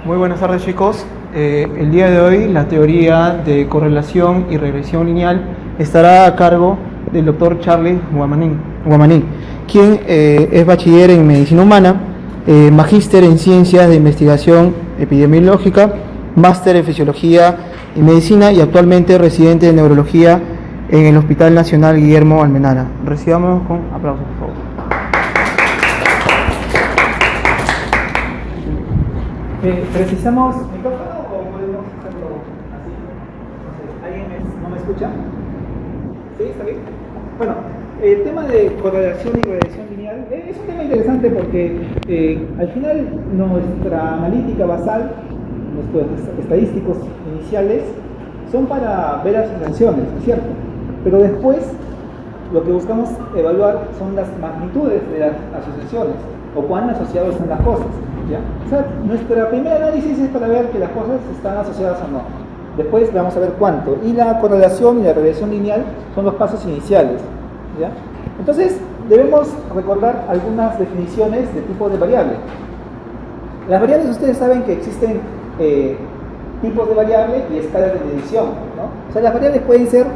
Muy buenas tardes, chicos. El día de hoy la teoría de correlación y regresión lineal estará a cargo del doctor Charles Guamaní, quien es bachiller en medicina humana, magíster en ciencias de investigación epidemiológica, máster en fisiología y medicina y actualmente residente de neurología en el Hospital Nacional Guillermo Almenara. Recibamos con aplausos, por favor. ¿Precisamos micrófono o podemos hacerlo así? No sé, ¿alguien no me escucha? ¿Sí? ¿Está bien? Bueno, el tema de correlación y regresión lineal es un tema interesante porque al final nuestra analítica basal, nuestros estadísticos iniciales, son para ver asociaciones, ¿no es cierto? Pero después lo que buscamos evaluar son las magnitudes de las asociaciones o cuán asociados están las cosas. ¿Ya? O sea, nuestra primera análisis es para ver que las cosas están asociadas o no. Después vamos a ver cuánto. Y la correlación y la regresión lineal son los pasos iniciales. ¿Ya? Entonces, debemos recordar algunas definiciones de tipo de variable. Las variables, ustedes saben que existen tipos de variable y escalas de medición, ¿no? O sea, las variables pueden ser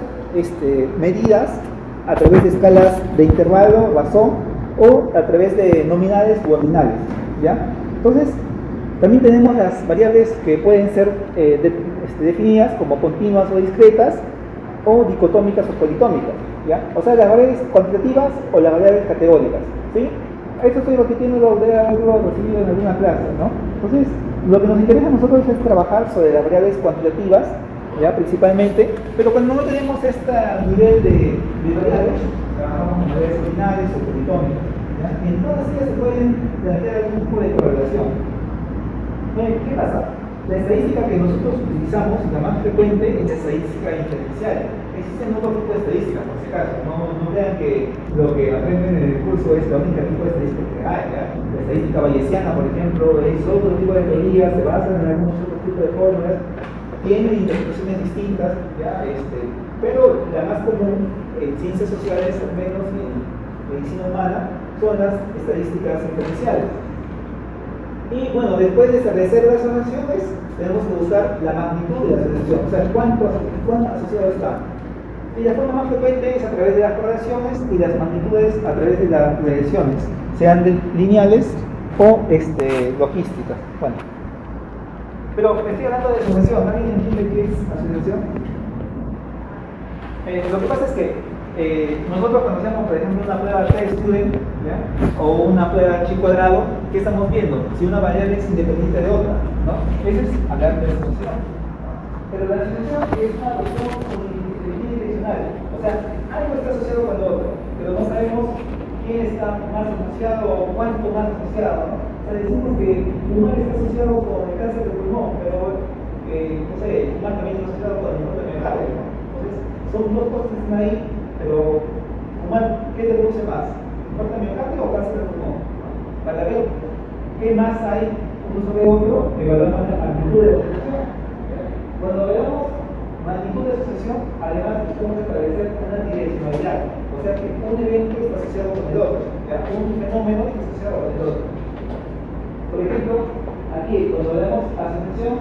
medidas a través de escalas de intervalo, razón, o a través de nominales u ordinales. ¿Ya? Entonces, también tenemos las variables que pueden ser definidas como continuas o discretas, o dicotómicas o politómicas, ¿ya? O sea, las variables cuantitativas o las variables categóricas, ¿sí? Eso es lo que tiene lo de haberlo recibido en alguna clase, ¿no? Entonces, lo que nos interesa a nosotros es trabajar sobre las variables cuantitativas, ¿ya? Principalmente, pero cuando no tenemos este nivel de variables, trabajamos con variables ordinales o politómicas. En todas ellas se pueden plantear algún tipo de correlación. ¿Qué pasa? La estadística que nosotros utilizamos, la más frecuente, es la estadística inferencial. Existen otros tipos de estadísticas, por si acaso. No crean que lo que aprenden en el curso es la única tipo de estadística que hay. ¿Ya? La estadística bayesiana, por ejemplo, es otro tipo de teorías, se basan en algunos otros tipos de fórmulas, tienen interpretaciones distintas, ¿ya? Pero la más común en ciencias sociales, al menos en medicina humana, son las estadísticas inferenciales. Y bueno, después de establecer las asociaciones, tenemos que buscar la magnitud de la asociación, o sea, cuánto asociado está. Y la forma más frecuente es a través de las correlaciones y las magnitudes a través de las regresiones, sean lineales o logísticas. Bueno, pero estoy hablando de asociación. ¿Alguien entiende qué es asociación? Lo que pasa es que nosotros cuando hacemos, por ejemplo, una prueba T-Student, ¿ya? O una prueba chi cuadrado, ¿qué estamos viendo? Si una variable es independiente de otra, ¿no? Eso es hablar de asociación. Pero la asociación es una cuestión unidireccional. O sea, algo está asociado con lo otro, pero no sabemos quién está más asociado o cuánto más asociado, ¿no? O sea, decimos que Fumar está asociado con el cáncer de pulmón, pero, no sé, Fumar también está asociado con el infarto de miocardio, ¿no? Entonces, son dos cosas que están ahí. Pero, Omar, ¿qué te produce más? ¿Infarto de miocardio o cáncer de pulmón? Para ver qué más hay uno sobre otro, evaluamos la magnitud de la asociación. Cuando veamos magnitud de asociación, además podemos establecer una direccionalidad. O sea que un evento está asociado con el otro. Un fenómeno está asociado con el otro. Por ejemplo, aquí, cuando vemos asociación,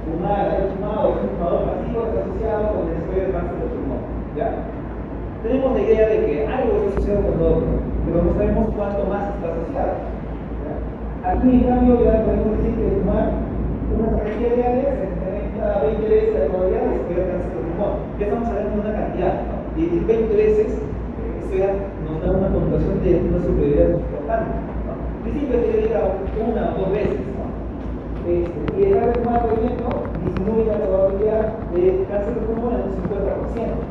fumar o un fumador pasivo está asociado con el desarrollo del cáncer de pulmón. ¿Ya? Tenemos la idea de que algo está asociado con lo otro, pero no sabemos cuánto más está asociado. ¿Ya? Aquí, en cambio, ya podemos decir que fumar unas cantidad de áreas incrementa 20 veces la probabilidad de desarrollar cáncer de pulmón. Ya estamos hablando de una cantidad, ¿no? Y 20 veces, esto ya nos da una connotación de una superioridad importante, ¿no? Distinto es que le diga una o dos veces, ¿no? Y dejar de fumar, por ejemplo, disminuye la probabilidad de cáncer de pulmón en un 50%.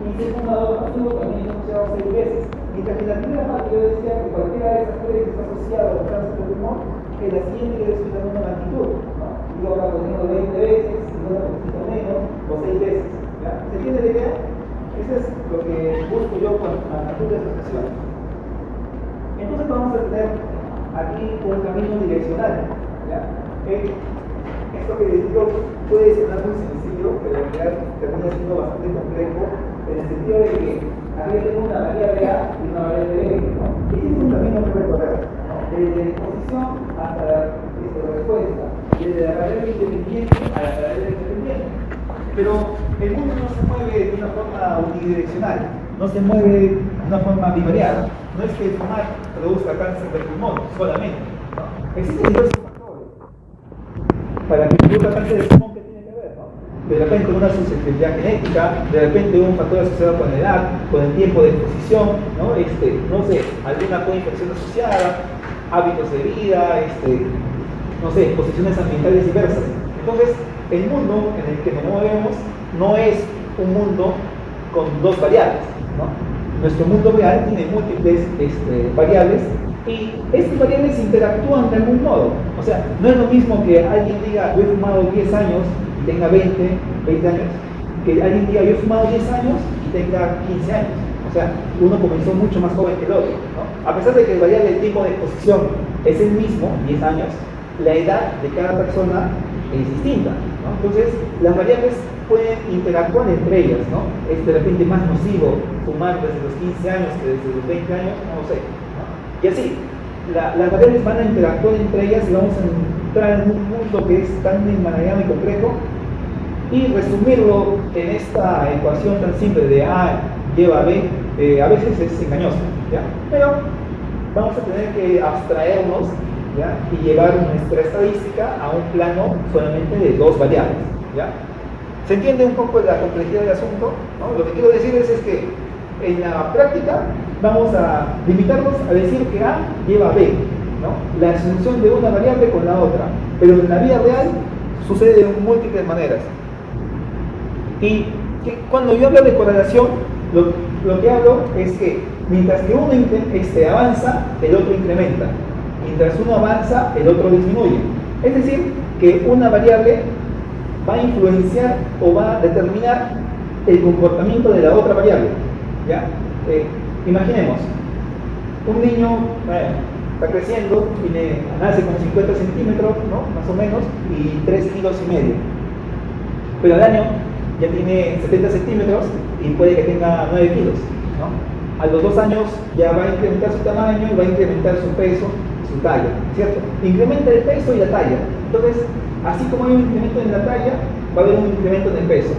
Y si es fumador pasivo también está asociado 6 veces. Mientras que la primera parte yo decía que cualquiera de esas tres está asociado al cáncer de pulmón, que la siguiente debe ser una magnitud, ¿no? Digo acá poniendo 20 veces, una poquito menos, o 6 veces. ¿Ya? ¿Se entiende la idea? Eso es lo que busco yo con magnitud de asociación. Entonces vamos a tener aquí un camino direccional. ¿Ya? Esto que les digo puede sonar muy sencillo, pero en realidad termina siendo bastante complejo, en el sentido de que aquí tengo una variable A y una variable B, ¿no? Y este es un camino que recorrer, ¿no? Desde la disposición hasta la respuesta. de la variable independiente a la variable dependiente. Pero el mundo no se mueve de una forma unidireccional, no se mueve de una forma bivariada. No es que el fumar produzca cáncer del pulmón solamente, ¿no? Existen diversos factores para que produzca cáncer del pulmón. ¿Qué tiene que ver, no? De repente una susceptibilidad genética, de repente un factor asociado con la edad, con el tiempo de exposición, ¿no? No sé, alguna coinfección asociada, hábitos de vida, no sé, posiciones ambientales diversas. Entonces, el mundo en el que nos movemos no es un mundo con dos variables, ¿no? Nuestro mundo real tiene múltiples variables y estas variables interactúan de algún modo. O sea, no es lo mismo que alguien diga yo he fumado 10 años y tenga 20 años, que alguien diga yo he fumado 10 años y tenga 15 años. O sea, uno comenzó mucho más joven que el otro, ¿no? A pesar de que el variable del tiempo de exposición es el mismo, 10 años, la edad de cada persona es distinta, ¿no? Entonces, las variables pueden interactuar entre ellas, ¿no? Es de repente más nocivo fumar desde los 15 años que desde los 20 años, no lo sé, ¿no? Y así, las variables van a interactuar entre ellas y vamos a entrar en un mundo que es tan enmarañado y complejo y resumirlo en esta ecuación tan simple de A lleva a B, a veces es engañoso, ¿ya? Pero vamos a tener que abstraernos, ¿ya? Y llevar nuestra estadística a un plano solamente de dos variables, ¿ya? ¿Se entiende un poco la complejidad del asunto? ¿No? Lo que quiero decirles es que en la práctica vamos a limitarnos a decir que A lleva a B, ¿no? La asunción de una variable con la otra, pero en la vida real sucede de múltiples maneras. Y cuando yo hablo de correlación, lo que hablo es que mientras que uno avanza, el otro incrementa. Mientras uno avanza, el otro disminuye. Es decir, que una variable va a influenciar o va a determinar el comportamiento de la otra variable, ¿ya? Imaginemos, un niño está creciendo, nace con 50 centímetros, ¿no? Más o menos, y 3,5 kilos. Pero al año ya tiene 70 centímetros y puede que tenga 9 kilos, ¿no? A los 2 años ya va a incrementar su tamaño y va a incrementar su peso, su talla, ¿cierto? Incrementa el peso y la talla. Entonces, así como hay un incremento en la talla, va a haber un incremento en el peso.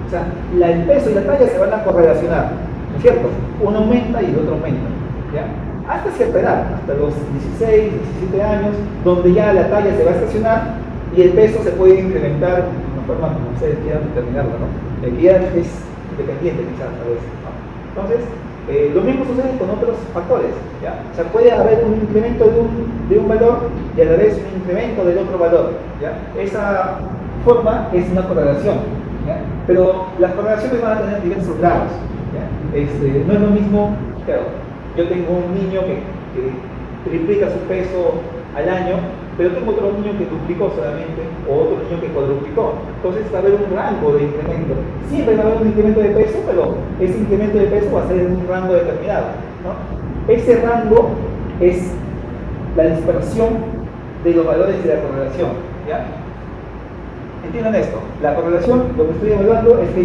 O sea, el peso y la talla se van a correlacionar, ¿no es cierto? Uno aumenta y el otro aumenta, ¿ya? Hasta cierta edad, hasta los 16, 17 años, donde ya la talla se va a estacionar y el peso se puede incrementar de una forma como ustedes quieran determinarlo, ¿no? Que ya es independiente quizás a veces, ¿no? Entonces, lo mismo sucede con otros factores, ¿ya? O sea, puede haber un incremento de un valor y a la vez un incremento del otro valor, ¿ya? Esa forma es una correlación, ¿ya? Pero las correlaciones van a tener diversos grados, ¿ya? No es lo mismo, claro, yo tengo un niño que triplica su peso al año, pero tengo otro niño que duplicó solamente, o otro niño que cuadruplicó. Entonces va a haber un rango de incremento. Siempre va a haber un incremento de peso, pero ese incremento de peso va a ser en un rango determinado, ¿no? Ese rango es la dispersión de los valores de la correlación, ¿ya? Entiendan esto, la correlación, lo que estoy evaluando es que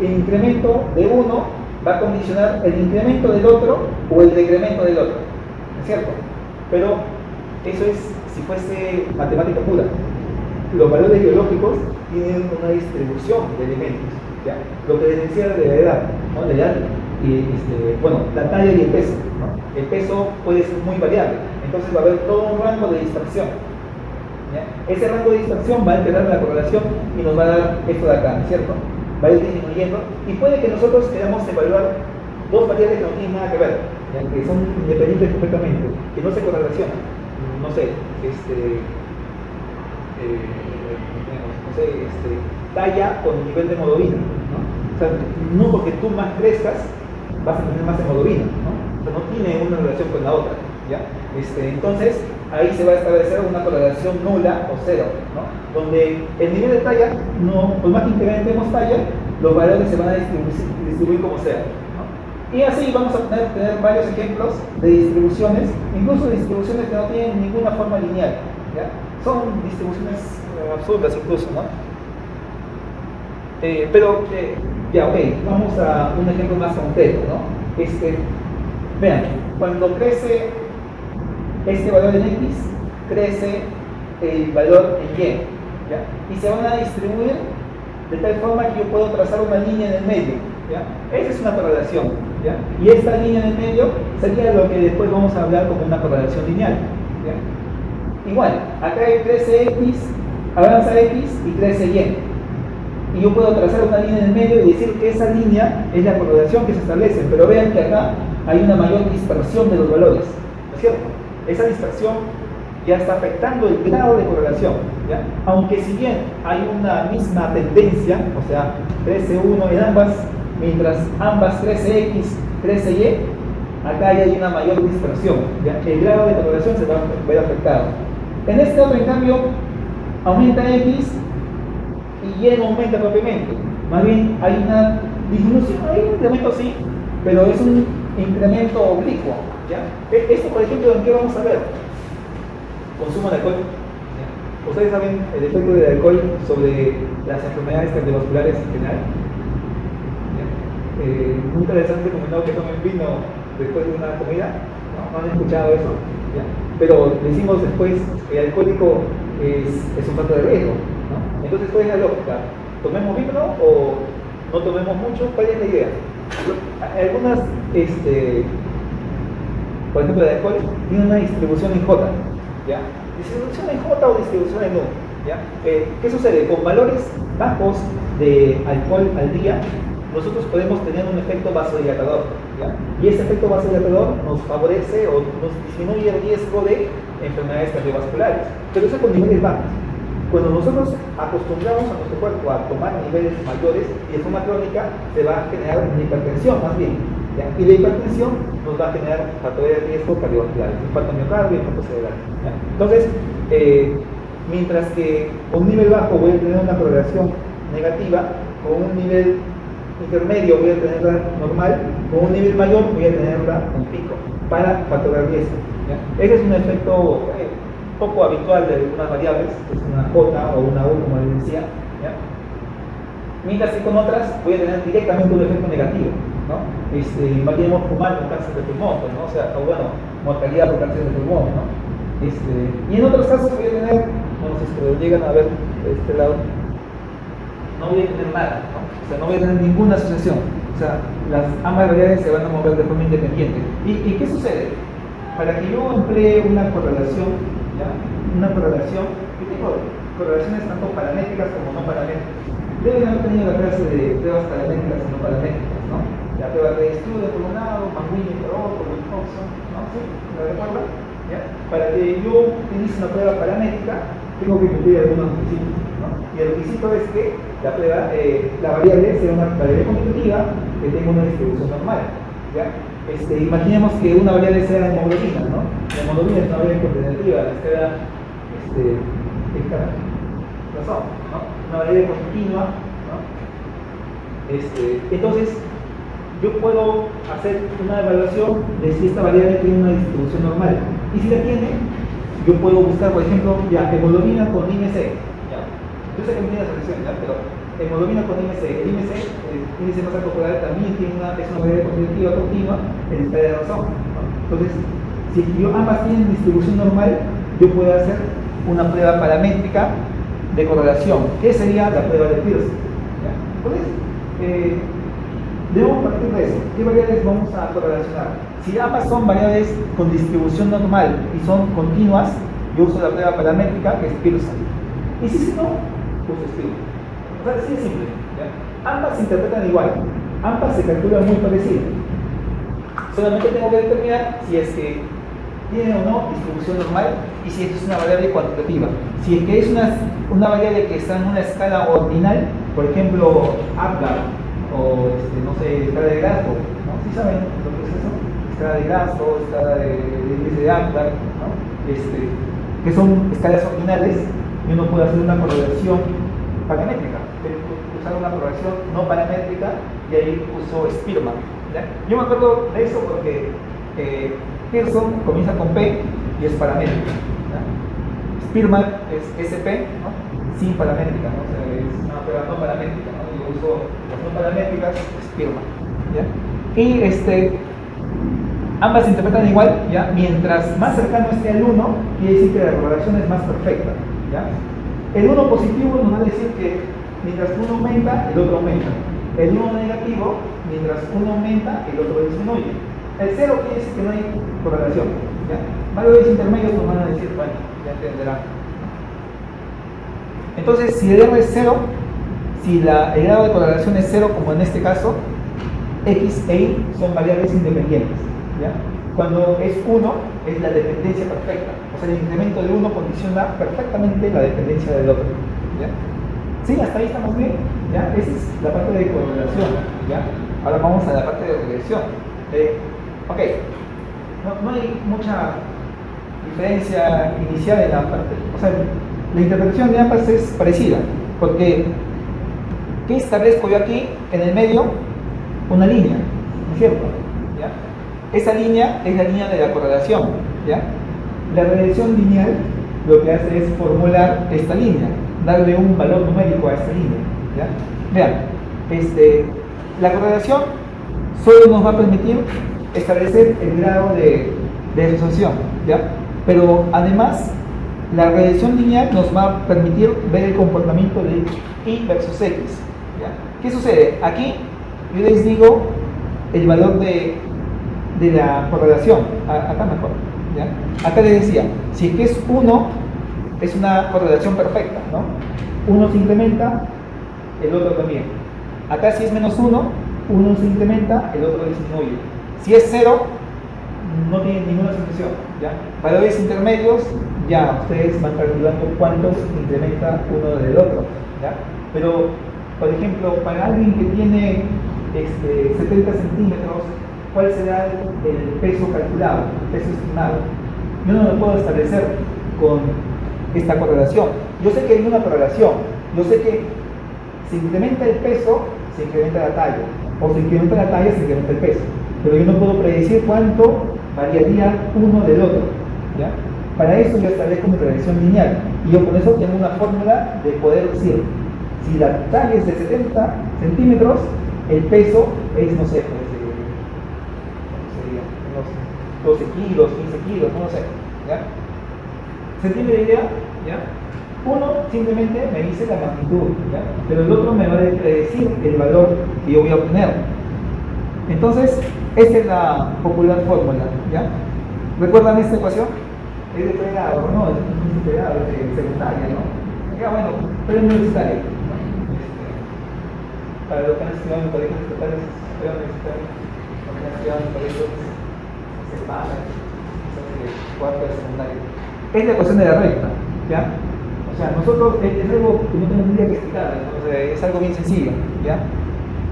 el incremento de uno va a condicionar el incremento del otro o el decremento del otro, ¿no es cierto? Pero eso es si fuese matemática pura. Los valores biológicos tienen una distribución de elementos, ¿ya? Lo que les decía de la edad, ¿no? La edad y la talla y el peso, ¿no? El peso puede ser muy variable, entonces va a haber todo un rango de dispersión, ¿ya? Ese rango de dispersión va a alterar la correlación y nos va a dar esto de acá, ¿cierto? Va a ir disminuyendo y puede que nosotros queramos evaluar dos variables que no tienen nada que ver, ¿ya? Que son independientes completamente, que no se correlacionan. No sé, talla con nivel de hemoglobina, ¿no? O sea, no porque tú más crezcas vas a tener más hemoglobina, ¿no? O sea, no tiene una relación con la otra, ¿ya? Entonces, ahí se va a establecer una correlación nula o cero, ¿no? Donde el nivel de talla, por más que incrementemos talla, los valores se van a distribuir como sea, ¿no? Y así vamos a tener varios ejemplos de distribuciones, incluso distribuciones que no tienen ninguna forma lineal, ¿ya? Son distribuciones absurdas incluso, ¿no? Ya, ok, vamos a un ejemplo más concreto, ¿no? Vean, cuando crece este valor en X, crece el valor en Y, ¿ya? Y se van a distribuir de tal forma que yo puedo trazar una línea en el medio, ¿ya? Esa es una correlación, ¿ya? Y esta línea en el medio sería lo que después vamos a hablar como una correlación lineal, ¿ya? Igual, acá hay 13x, avanza x y crece y. Y yo puedo trazar una línea en el medio y decir que esa línea es la correlación que se establece, pero vean que acá hay una mayor dispersión de los valores, ¿no es cierto? Esa dispersión ya está afectando el grado de correlación, ¿ya? Aunque si bien hay una misma tendencia, o sea, crece 1 en ambas, mientras ambas crece x, crece y, acá ya hay una mayor dispersión, ¿ya? El grado de correlación se va a ver afectado. En este otro, en cambio, aumenta x y y no aumenta propiamente. Más bien hay una disminución, hay un incremento sí, pero es un incremento oblicuo, ¿ya? Esto, por ejemplo, ¿en qué vamos a ver? Consumo de alcohol. ¿Ya? Ustedes saben el efecto del alcohol sobre las enfermedades cardiovasculares en general. Nunca les han recomendado que tomen vino después de una comida, ¿no? ¿No han escuchado eso? ¿Ya? Pero decimos después que el alcohólico es un factor de riesgo, ¿no? Entonces, ¿cuál es la lógica? ¿Tomemos vino o no tomemos mucho? ¿Cuál es la idea? Algunas, por ejemplo, el alcohol tiene una distribución en J, ¿ya? Distribución en J o distribución en U, ¿ya? ¿Qué sucede? Con valores bajos de alcohol al día, nosotros podemos tener un efecto vasodilatador, ¿ya? Y ese efecto vasodilatador nos favorece o nos disminuye el riesgo de enfermedades cardiovasculares, pero eso con niveles bajos. Cuando nosotros acostumbramos a nuestro cuerpo a tomar niveles mayores y de forma crónica, se va a generar una hipertensión más bien, ¿ya? Y la hipertensión nos va a generar factores de riesgo cardiovasculares, infarto miocardio, infarto cerebral, ¿ya? Entonces, mientras que con un nivel bajo voy a tener una correlación negativa, con un nivel intermedio voy a tenerla normal, con un nivel mayor voy a tenerla en pico para factor de riesgo, ¿ya? Ese es un efecto poco habitual de algunas variables, que es una J o una U, como les decía, ¿ya? Mientras que con otras voy a tener directamente un efecto negativo, ¿no? Imaginemos fumar con cáncer de pulmón, pues, ¿no? O sea, o bueno, mortalidad por cáncer de pulmón, ¿no? Y en otros casos voy a tener, bueno, si ustedes llegan a ver de este lado, no voy a tener nada, ¿no? O sea, no voy a tener ninguna asociación, o sea, ambas variables se van a mover de forma independiente. ¿Y qué sucede? Para que yo emplee una correlación, ¿ya? Una correlación, yo tengo correlaciones tanto paramétricas como no paramétricas. Deben haber tenido la clase de pruebas paramétricas y no paramétricas, ¿no? La prueba de estudio por un lado, Manguini por otro, Wilcoxon, ¿no? ¿Sí? ¿La recuerdan? ¿Ya? Para que yo utilice una prueba paramétrica, tengo que cumplir algunos requisitos, ¿no? Y el requisito es que la prueba, la variable sea una variable constitutiva que tenga una distribución normal, ¿ya? Imaginemos que una variable sea hemoglobina, ¿no? La hemoglobina es una variable constitutiva, la escala, razón, ¿no? Una variable continua, ¿no? Entonces, yo puedo hacer una evaluación de si esta variable tiene una distribución normal. Y si la tiene, yo puedo buscar, por ejemplo, ya hemoglobina con IMC. ¿Ya? Yo sé que no tiene asociación, ¿ya? Pero hemoglobina con IMC. El IMC, el índice de masa corporal, también tiene es una variable constitutiva continua en escala de razón, ¿no? Entonces, si ambas tienen distribución normal, yo puedo hacer una prueba paramétrica de correlación. ¿Qué sería la prueba de Pearson? ¿Ya? Entonces, debemos partir de eso. ¿Qué variables vamos a correlacionar? Si ambas son variables con distribución normal y son continuas, yo uso la prueba paramétrica, que es Pearson. Y si no, uso Spearman. O sea, así es simple, ¿ya? Ambas se interpretan igual, ambas se calculan muy parecido. Solamente tengo que determinar si es que tiene o no distribución normal y si es una variable cuantitativa. Si es que es una variable que está en una escala ordinal, por ejemplo, Apgar o no sé, escala de Glasgow, ¿no? ¿Sí saben lo que es eso? Escala de Glasgow, escala de índice de Apgar, ¿no? Que son escalas ordinales, yo no puedo hacer una correlación paramétrica, tengo que usar una correlación no paramétrica y ahí uso Spearman, ¿ya? Yo me acuerdo de eso porque Pearson comienza con P y es paramétrica, ¿ya? Spearman es SP, ¿no? Sin paramétrica, ¿no? O sea, es una prueba no paramétrica, ¿no? Yo uso las no paramétricas, Spearman, ¿ya? Y ambas se interpretan igual, ¿ya? Mientras más cercano esté al 1, quiere decir que la correlación es más perfecta. ¿ya? El 1 positivo nos va a decir que mientras uno aumenta, el otro aumenta. El 1 negativo, mientras uno aumenta, el otro disminuye. El 0 quiere decir que no hay correlación, ¿ya? Valores intermedios nos van a decir, bueno, ya entenderán. Entonces, si el R es 0, si el grado de correlación es 0, como en este caso, X e Y son variables independientes, ¿ya? Cuando es 1, es la dependencia perfecta. O sea, el incremento de uno condiciona perfectamente la dependencia del otro, ¿ya? ¿Sí? ¿Hasta ahí estamos bien? ¿Ya? Esa es la parte de correlación, ¿ya? Ahora vamos a la parte de regresión. Ok, no hay mucha diferencia inicial en la parte. O sea, la interpretación de ambas es parecida, porque ¿qué establezco yo aquí? En el medio, una línea, ¿no es cierto? ¿Ya? Esa línea es la línea de la correlación, ¿ya? La regresión lineal lo que hace es formular esta línea, darle un valor numérico a esta línea, ¿ya? Vean, la correlación solo nos va a permitir establecer el grado de asociación, ¿ya? Pero además, la regresión lineal nos va a permitir ver el comportamiento de Y versus X, ¿ya? ¿Qué sucede? Aquí yo les digo el valor de la correlación, acá mejor, ¿ya? Acá les decía, si es que es 1, es una correlación perfecta, ¿no? Uno se incrementa, el otro también. Acá si es menos 1, uno se incrementa, el otro disminuye. Si es 0, no tiene ninguna asociación, ¿ya? Valores intermedios, ya ustedes van calculando cuántos incrementa uno del otro, ¿ya? Pero, por ejemplo, para alguien que tiene 70 centímetros, ¿cuál será el peso calculado, el peso estimado? Yo no lo puedo establecer con esta correlación. Yo sé que hay una correlación, yo sé que si incrementa el peso, se incrementa la talla, o si incrementa la talla, se incrementa el peso, pero yo no puedo predecir cuánto variaría uno del otro, ¿ya? Para eso yo establezco mi regresión lineal, y yo con eso tengo una fórmula de poder decir, si la talla es de 70 centímetros, el peso es, no sé, pues, sería unos 12 kilos, 15 kilos, no sé, ¿ya? ¿Se entiende la idea? ¿Ya? Uno simplemente me dice la magnitud, ¿ya? Pero el otro me va a predecir el valor que yo voy a obtener. Entonces, esta es la popular fórmula, ¿ya? ¿Recuerdan esta ecuación? Es de pregrado, ¿no? Es de pregrado, es de secundaria, ¿no? Ya, bueno, pero es universitario, ¿no? Para los que han estudiado en colegios estatales, universitarios, los que han estudiado en colegios secundarios, son de cuarto de secundaria. Es la ecuación de la recta, ¿ya? O sea, nosotros, es algo que no tendría que explicar, ¿no? O sea, es algo bien sencillo, ¿ya?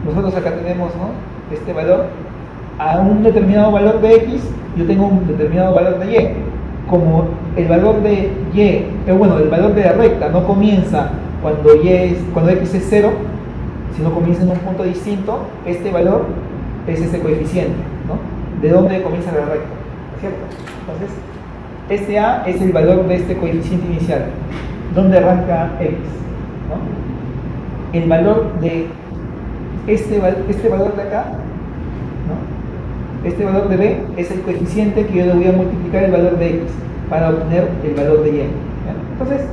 Nosotros acá tenemos, ¿no? Este valor, a un determinado valor de X, yo tengo un determinado valor de Y. Como el valor de Y, bueno, el valor de la recta no comienza cuando X es 0, sino comienza en un punto distinto, este valor es ese coeficiente, ¿no? ¿De dónde comienza la recta? ¿Cierto? Entonces, este A es el valor de este coeficiente inicial. ¿Dónde arranca X? ¿No? El valor de este valor de acá, ¿no? Este valor de B es el coeficiente que yo le voy a multiplicar el valor de X para obtener el valor de Y, ¿ya? Entonces,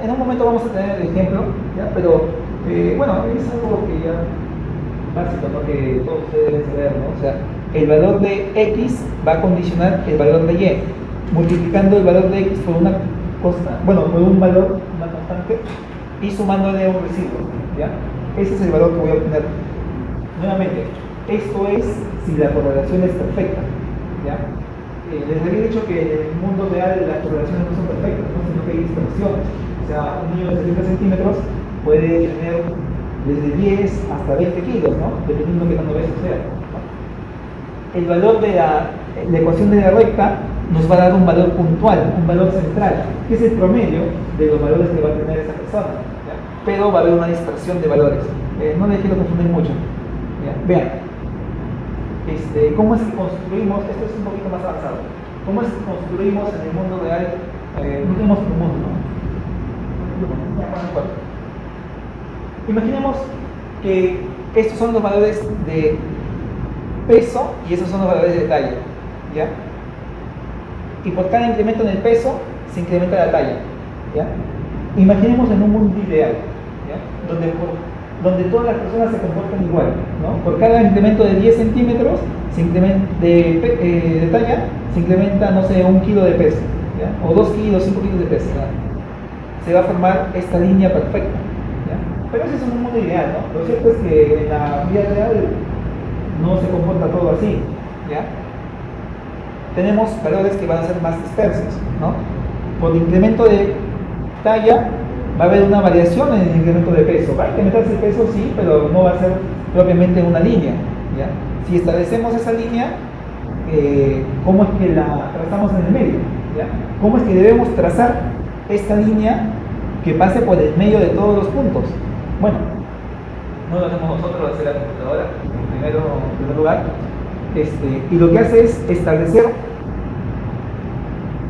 en un momento vamos a tener el ejemplo, ¿ya? Pero bueno, es algo que ya básico, ¿no? Que todos ustedes deben saber, ¿no? O sea, el valor de X va a condicionar el valor de Y, multiplicando el valor de X por una por un valor, una constante, y sumándole un residuo, ¿ya? Ese es el valor que voy a obtener. Nuevamente, esto es si la correlación es perfecta, ¿ya? Les había dicho que en el mundo real las correlaciones no son perfectas, ¿no? Sino que hay distorsiones. O sea, un niño de 70 centímetros puede tener desde 10 hasta 20 kilos, ¿no? Dependiendo de qué tan obeso sea, ¿no? El valor de la ecuación de la recta nos va a dar un valor puntual, un valor central, que es el promedio de los valores que va a tener esa persona, ¿ya? Pero va a haber una dispersión de valores. No les quiero confundir mucho, ¿ya? Vean, ¿cómo es que construimos? Esto es un poquito más avanzado. ¿Cómo es que construimos en el mundo real? No tenemos un mundo, ¿no? Imaginemos que estos son los valores de peso y esos son los valores de talla, ¿ya? Y por cada incremento en el peso se incrementa la talla, ¿ya? Imaginemos en un mundo ideal, ¿ya? Donde todas las personas se comportan igual, ¿no? Por cada incremento de 10 centímetros de talla, se incrementa, no sé, 1 kilo de peso, ¿ya? O 2 kilos, 5 kilos de peso, ¿ya? Se va a formar esta línea perfecta, ¿ya? Pero ese es un mundo ideal, ¿no? Lo cierto es que en la vida real no se comporta todo así, ¿ya? Tenemos valores que van a ser más dispersos, ¿no? Por incremento de talla va a haber una variación en el incremento de peso. Va a incrementarse el peso, sí, pero no va a ser propiamente una línea, ¿ya? Si establecemos esa línea, ¿cómo es que la trazamos en el medio? ¿Ya? ¿Cómo es que debemos trazar esta línea que pase por el medio de todos los puntos? Bueno, no lo hacemos nosotros, lo hace la computadora en primer lugar, y lo que hace es establecer,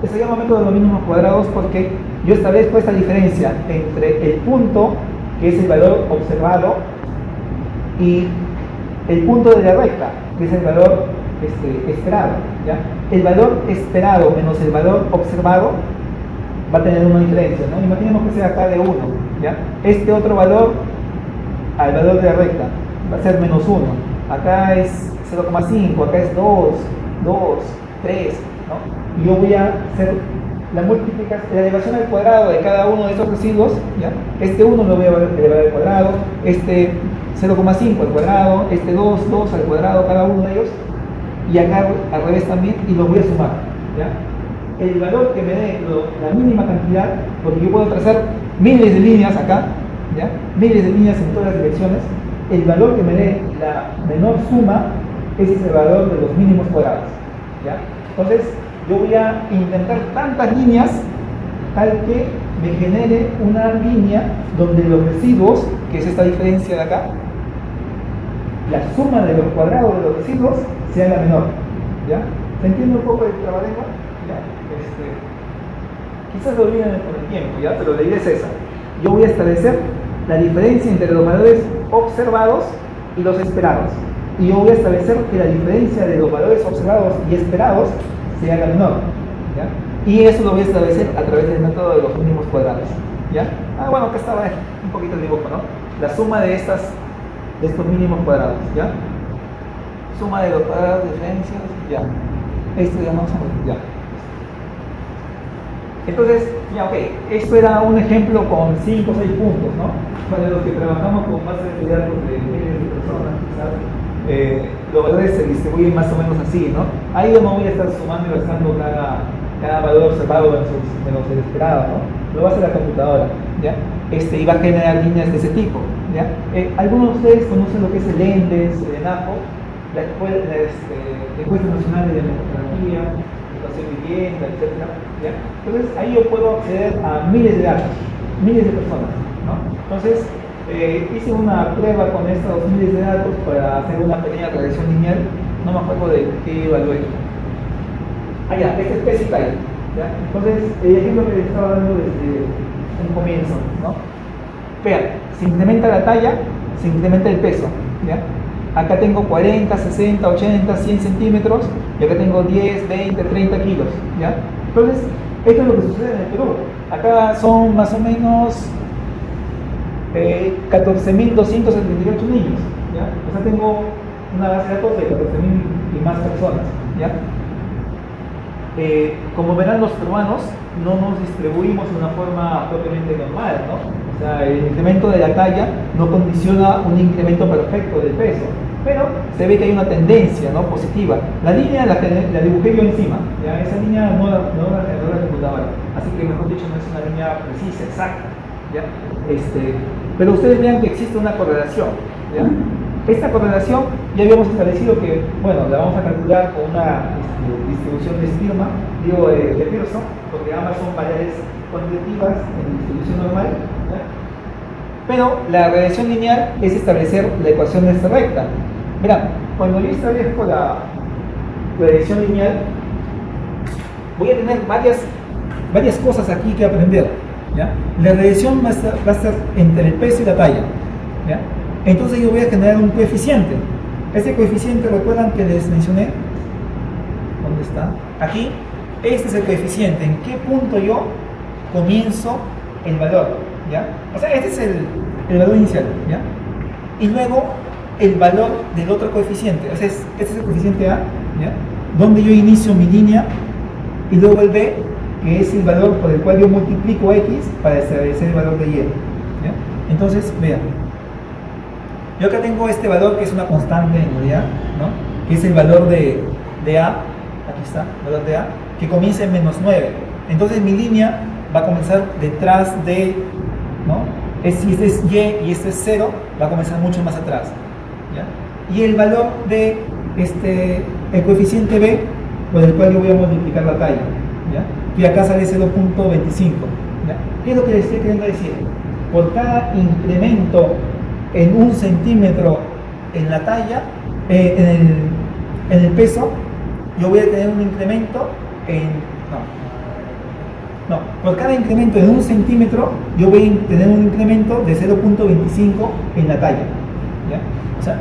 se llama método de los mínimos cuadrados porque yo establezco esta diferencia entre el punto, que es el valor observado, y el punto de la recta, que es el valor esperado, ¿ya? El valor esperado menos el valor observado va a tener una diferencia, ¿no? Imaginemos que sea acá de 1, ¿ya? Este otro valor al valor de la recta va a ser menos 1, acá es 0,5, acá es 2, 3, ¿no? Y yo voy a hacer la elevación al cuadrado de cada uno de estos residuos, ¿ya? Este 1 lo voy a elevar al cuadrado, este 0,5 al cuadrado, este 2 al cuadrado, cada uno de ellos, y acá al revés también, y los voy a sumar, ¿ya? El valor que me dé la mínima cantidad, porque yo puedo trazar miles de líneas acá, ¿ya? Miles de líneas en todas las direcciones, el valor que me dé la menor suma, ese es el valor de los mínimos cuadrados, ¿ya? Entonces, yo voy a intentar tantas líneas tal que me genere una línea donde los residuos, que es esta diferencia de acá, la suma de los cuadrados de los residuos sea la menor, ¿ya? ¿Se entiende un poco el trabalengua? ¿Ya? Quizás lo olviden con el tiempo, ¿ya? Pero la idea es esa. Yo voy a establecer la diferencia entre los valores observados y los esperados. Y yo voy a establecer que la diferencia de los valores observados y esperados sea la menor, ¿ya? Y eso lo voy a establecer a través del método de los mínimos cuadrados, ¿ya? Bueno, acá estaba un poquito el dibujo, ¿no? La suma de estos mínimos cuadrados, ¿ya? Suma de los cuadrados, diferencias, ya. Esto ya vamos a ver, ya. Entonces, ya, ok, esto era un ejemplo con 5 o 6 puntos, ¿no? Para los que trabajamos con bases de datos de miles de personas, ¿sabes? Los valores se distribuyen más o menos así, ¿no? Ahí yo no voy a estar sumando y restando cada valor observado menos el esperado, ¿no? Lo va a hacer la computadora, ¿ya? Y va a generar líneas de ese tipo, ¿ya? Algunos de ustedes conocen lo que es el ENDES, el ENAPO, la Encuesta Nacional de Demografía, Educación Vivienda, etc., ¿ya? Entonces ahí yo puedo acceder a miles de datos, miles de personas, ¿no? Entonces, hice una prueba con estos miles de datos para hacer una pequeña regresión lineal, no me acuerdo de qué evalué. Ya, este es PCTile, ¿ya? Entonces, el ejemplo que les estaba dando desde un comienzo, ¿no? Vean, se incrementa la talla, se incrementa el peso, ¿ya? Acá tengo 40, 60, 80, 100 centímetros, y acá tengo 10, 20, 30 kilos, ¿ya? Entonces, esto es lo que sucede en el Perú. Acá son más o menos 14.278 niños, ¿ya? O sea, tengo una base de datos de 14.000 y más personas, ¿ya? Como verán, los peruanos no nos distribuimos de una forma propiamente normal, ¿no? O sea, el incremento de la talla no condiciona un incremento perfecto del peso, pero se ve que hay una tendencia, ¿no?, positiva. La línea la dibujé yo encima, ¿ya? Esa línea no la generó la computadora, así que mejor dicho no es una línea precisa, exacta, ¿ya? Pero ustedes vean que existe una correlación, ¿ya? Esta correlación ya habíamos establecido que, bueno, la vamos a calcular con una distribución de Pearson, porque ambas son variables cuantitativas en distribución normal, ¿ya? Pero la regresión lineal es establecer la ecuación de esta recta. Mirá, cuando yo establezco la regresión lineal, voy a tener varias cosas aquí que aprender, ¿ya? La regresión va a estar entre el peso y la talla, ¿ya? Entonces yo voy a generar un coeficiente. Ese coeficiente, ¿recuerdan que les mencioné? ¿Dónde está? Aquí. Este es el coeficiente. ¿En qué punto yo comienzo el valor, ¿ya? O sea, este es el valor inicial, ¿ya? Y luego el valor del otro coeficiente, o sea, este es el coeficiente A, ¿ya? Donde yo inicio mi línea, y luego el B, que es el valor por el cual yo multiplico X para establecer el valor de Y, ¿ya? Entonces, vean, yo acá tengo este valor que es una constante en realidad, ¿no? Que es el valor de A, aquí está, el valor de A, que comienza en menos 9. Entonces mi línea va a comenzar detrás de, ¿no? Si este es Y y este es 0, va a comenzar mucho más atrás, ¿ya? Y el valor de el coeficiente B, por el cual yo voy a multiplicar la talla, ¿ya? Y acá sale 0.25, ¿ya? ¿Qué es lo que les estoy queriendo decir? Por cada incremento en 1 centímetro en la talla, en el peso, yo voy a tener un incremento por cada incremento en 1 centímetro, yo voy a tener un incremento de 0.25 en la talla, ¿ya? O sea,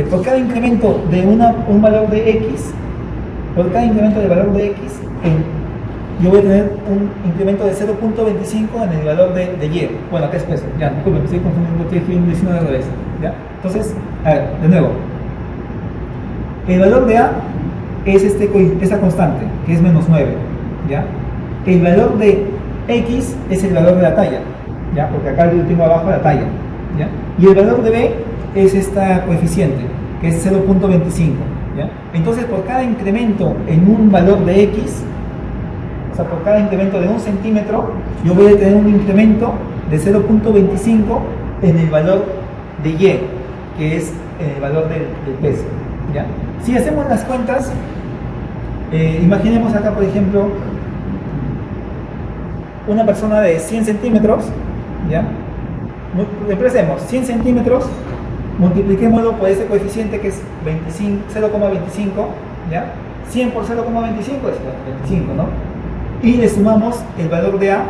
por cada incremento de un valor de X, por cada incremento del valor de X, yo voy a tener un incremento de 0.25 en el valor de Y. Bueno, acá es peso. Ya, disculpen, me estoy confundiendo, estoy diciendo al revés. ¿Ya? Entonces, a ver, de nuevo. El valor de A es esta constante, que es menos 9. ¿Ya? El valor de X es el valor de la talla. ¿Ya? Porque acá yo tengo abajo la talla. ¿Ya? Y el valor de B es esta coeficiente, que es 0.25. ¿Ya? Entonces, por cada incremento en un valor de X, o sea, por cada incremento de 1 centímetro, yo voy a tener un incremento de 0.25 en el valor de Y, que es el valor del peso, ¿ya? Si hacemos las cuentas, imaginemos acá, por ejemplo, una persona de 100 centímetros, ¿ya? Empecemos, 100 centímetros, multipliquémoslo por ese coeficiente que es 0,25, ¿ya? 100 por 0,25 es 25, ¿no? Y le sumamos el valor de A,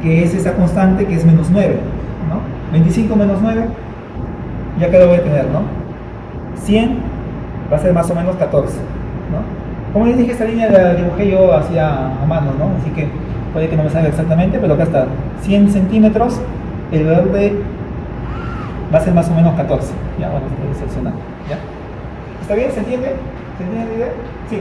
que es esa constante que es menos 9, ¿no? 25 menos 9, ya que lo voy a tener, ¿no? 100 va a ser más o menos 14, ¿no? Como les dije, esta línea la dibujé yo hacia a mano, ¿no? Así que puede que no me salga exactamente, pero acá está, 100 centímetros, el valor de va a ser más o menos 14, ya, bueno, estoy seleccionando, ¿ya? ¿Está bien? ¿Se entiende? ¿Se entiende la idea? Sí.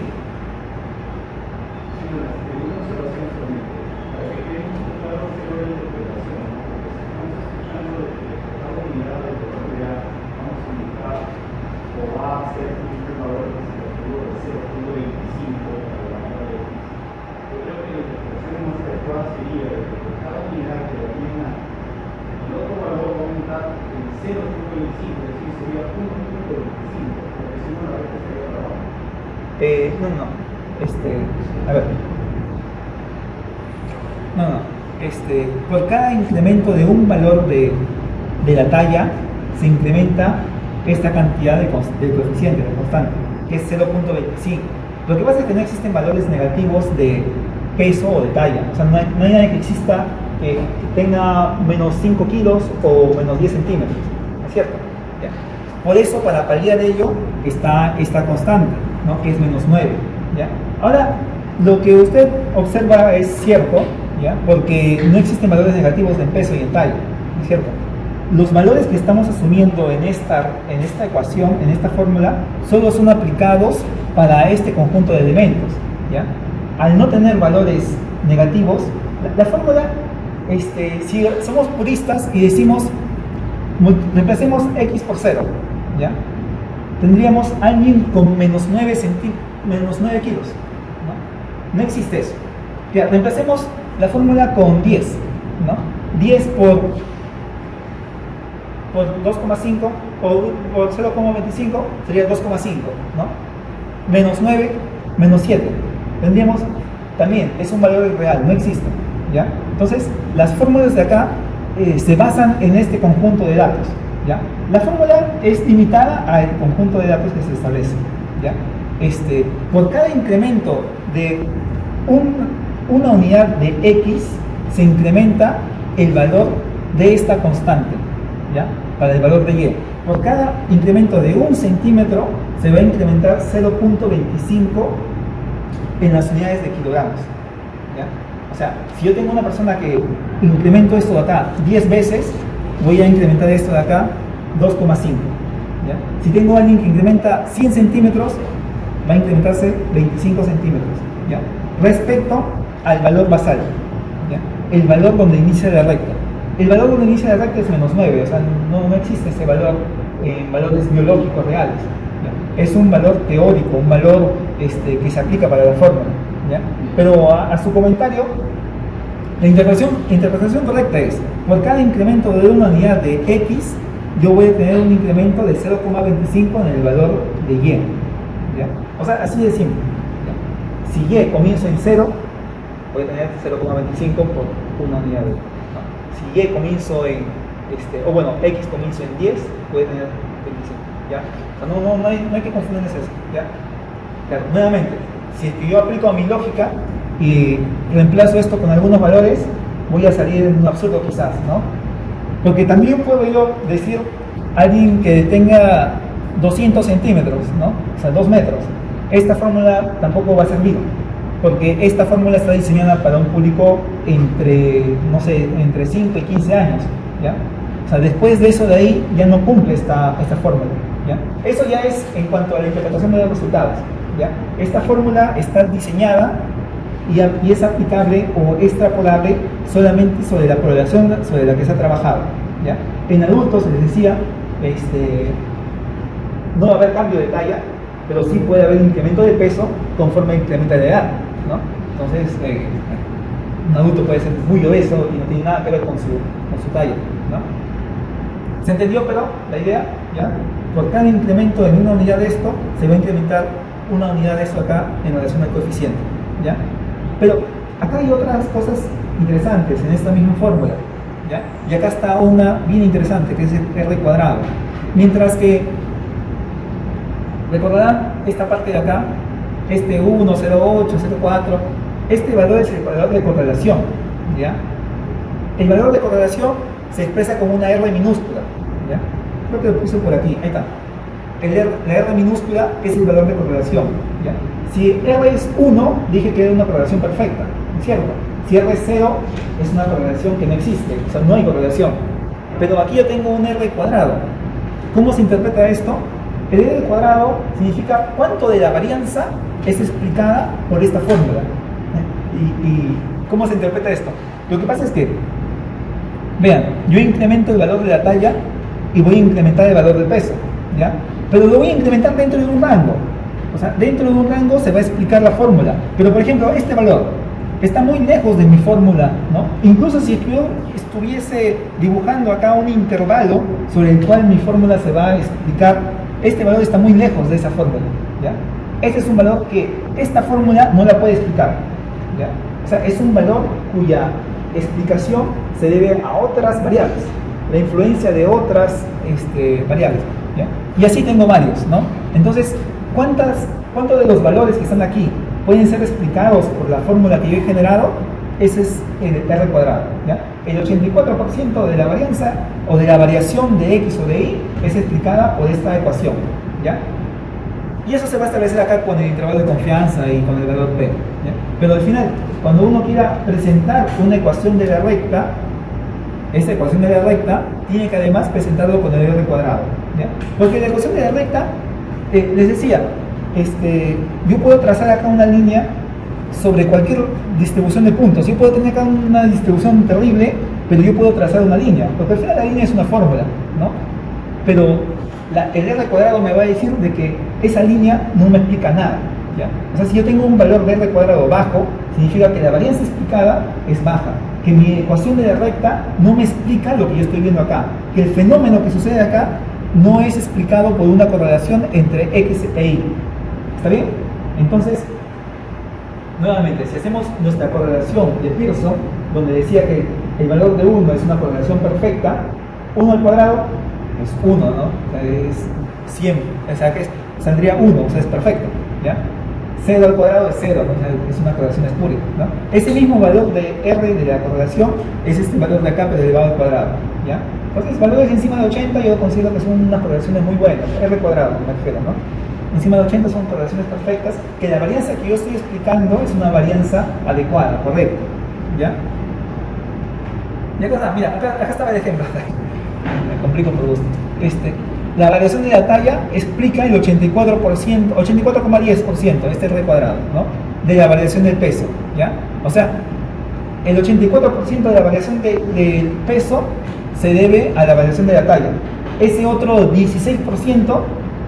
A ver. Por cada incremento de un valor de la talla, se incrementa esta cantidad de coeficiente, de constante, que es 0.25. Lo que pasa es que no existen valores negativos de peso o de talla. O sea, no hay nada que exista que tenga menos 5 kilos o menos 10 centímetros. ¿No es cierto? ¿Ya? Por eso, para paliar ello, está esta constante, ¿no? Que es menos 9. ¿Ya? Ahora, lo que usted observa es cierto, ¿ya? Porque no existen valores negativos en peso y en talla, ¿no es cierto? Los valores que estamos asumiendo en esta ecuación, en esta fórmula, solo son aplicados para este conjunto de elementos, ¿ya? Al no tener valores negativos, la fórmula, si somos puristas y decimos, reemplacemos x por 0, ¿ya? Tendríamos alguien con menos 9 kilos, ¿no? No existe eso. Ya, reemplacemos la fórmula con 10, ¿no? 10 por 2,5 o por 0,25 sería 2,5, ¿no? Menos 9, menos 7. Tendríamos también, es un valor irreal, no existe, ¿ya? Entonces, las fórmulas de acá se basan en este conjunto de datos, ¿ya? La fórmula es limitada al conjunto de datos que se establece, ¿ya? Por cada incremento de una unidad de X, se incrementa el valor de esta constante, ¿ya? Para el valor de Y. Por cada incremento de 1 centímetro se va a incrementar 0.25 en las unidades de kilogramos, ¿ya? O sea, si yo tengo una persona que incremento esto de acá 10 veces, voy a incrementar esto de acá 2,5. ¿Ya? Si tengo a alguien que incrementa 100 centímetros, va a incrementarse 25 centímetros. ¿Ya? Respecto al valor basal, ¿ya? El valor donde inicia la recta. El valor donde inicia la recta es -9, o sea, no existe ese valor en valores biológicos reales. ¿Ya? Es un valor teórico, un valor que se aplica para la fórmula. ¿Ya? Pero a su comentario, la interpretación correcta es, por cada incremento de una unidad de X, yo voy a tener un incremento de 0,25 en el valor de Y. ¿Ya? O sea, así de simple. ¿Ya? Si Y comienza en 0, voy a tener 0,25 por una unidad de Y. ¿No? Si Y comienzo en, X comienzo en 10, voy a tener 25. ¿Ya? O sea, no hay que confundirse eso. ¿Ya? Claro, nuevamente, si es que yo aplico mi lógica y reemplazo esto con algunos valores, voy a salir en un absurdo quizás, ¿no? Porque también puedo yo decir a alguien que tenga 200 centímetros, ¿no? O sea, 2 metros. Esta fórmula tampoco va a servir, porque esta fórmula está diseñada para un público entre 5 y 15 años, ¿ya? O sea, después de eso de ahí ya no cumple esta fórmula, ¿ya? Eso ya es en cuanto a la interpretación de los resultados, ¿ya? Esta fórmula está diseñada y es aplicable o extrapolable solamente sobre la población sobre la que se ha trabajado, ¿ya? En adultos, les decía, no va a haber cambio de talla, pero sí puede haber incremento de peso conforme incrementa la edad, ¿no? Entonces, un adulto puede ser muy obeso y no tiene nada que ver con su talla, ¿no? ¿Se entendió, pero la idea? ¿Ya? Por cada incremento en una unidad de esto, se va a incrementar una unidad de esto acá en relación al coeficiente, ¿ya? Pero acá hay otras cosas interesantes en esta misma fórmula, ¿ya? Y acá está una bien interesante, que es el R cuadrado. Mientras que, recordarán esta parte de acá, 1, 0,8, 0,4, este valor es el valor de correlación, ¿ya? El valor de correlación se expresa como una R minúscula, ¿ya? Creo que lo puse por aquí, ahí está. La R minúscula es el valor de correlación, ¿ya? Si R es 1, dije que era una correlación perfecta, ¿cierto? Si R es 0, es una correlación que no existe, o sea, no hay correlación. Pero aquí yo tengo un R cuadrado. ¿Cómo se interpreta esto? El R cuadrado significa cuánto de la varianza es explicada por esta fórmula. ¿Y cómo se interpreta esto? Lo que pasa es que, vean, yo incremento el valor de la talla y voy a incrementar el valor del peso, ¿ya? Pero lo voy a incrementar dentro de un rango. O sea, dentro de un rango se va a explicar la fórmula. Pero, por ejemplo, este valor está muy lejos de mi fórmula, ¿no? Incluso si yo estuviese dibujando acá un intervalo sobre el cual mi fórmula se va a explicar, este valor está muy lejos de esa fórmula, ¿ya? Este es un valor que esta fórmula no la puede explicar, ¿ya? O sea, es un valor cuya explicación se debe a otras variables, la influencia de otras variables, ¿ya? Y así tengo varios, ¿no? Entonces, ¿cuántos de los valores que están aquí pueden ser explicados por la fórmula que yo he generado? Ese es el R cuadrado, ¿ya? El 84% de la varianza o de la variación de X o de Y es explicada por esta ecuación, ¿ya? Y eso se va a establecer acá con el intervalo de confianza y con el valor P, ¿ya? Pero al final, cuando uno quiera presentar una ecuación de la recta, esta ecuación de la recta tiene que además presentarlo con el R cuadrado, ¿ya? Porque la ecuación de la recta, les decía, yo puedo trazar acá una línea sobre cualquier distribución de puntos. Yo puedo tener acá una distribución terrible, pero yo puedo trazar una línea, porque al final la línea es una fórmula, ¿no? Pero el R cuadrado me va a decir de que esa línea no me explica nada, ¿ya? O sea, si yo tengo un valor de R cuadrado bajo, significa que la varianza explicada es baja, que mi ecuación de la recta no me explica lo que yo estoy viendo acá, que el fenómeno que sucede acá no es explicado por una correlación entre X e Y. ¿Está bien? Entonces, nuevamente, si hacemos nuestra correlación de Pearson, donde decía que el valor de 1 es una correlación perfecta, 1 al cuadrado es 1, ¿no? O sea, es 100, o sea, que saldría 1, o sea, es perfecto, ¿ya? 0 al cuadrado es 0, ¿no? O sea, es una correlación espúrea, ¿no? Ese mismo valor de R de la correlación es este valor de acá, pero elevado al cuadrado, ¿ya? Entonces, valores encima de 80 yo considero que son unas correlaciones muy buenas, R cuadrado, me refiero, ¿no? Encima de 80 son correlaciones perfectas, que la varianza que yo estoy explicando es una varianza adecuada, correcta, ¿ya? Y acá está, mira, acá estaba el ejemplo. Me complico por gusto. La variación de la talla explica el 84%, 84,10%, este R cuadrado, ¿no? De la variación del peso, ¿ya? O sea, el 84% de la variación del peso se debe a la variación de la talla. Ese otro 16%,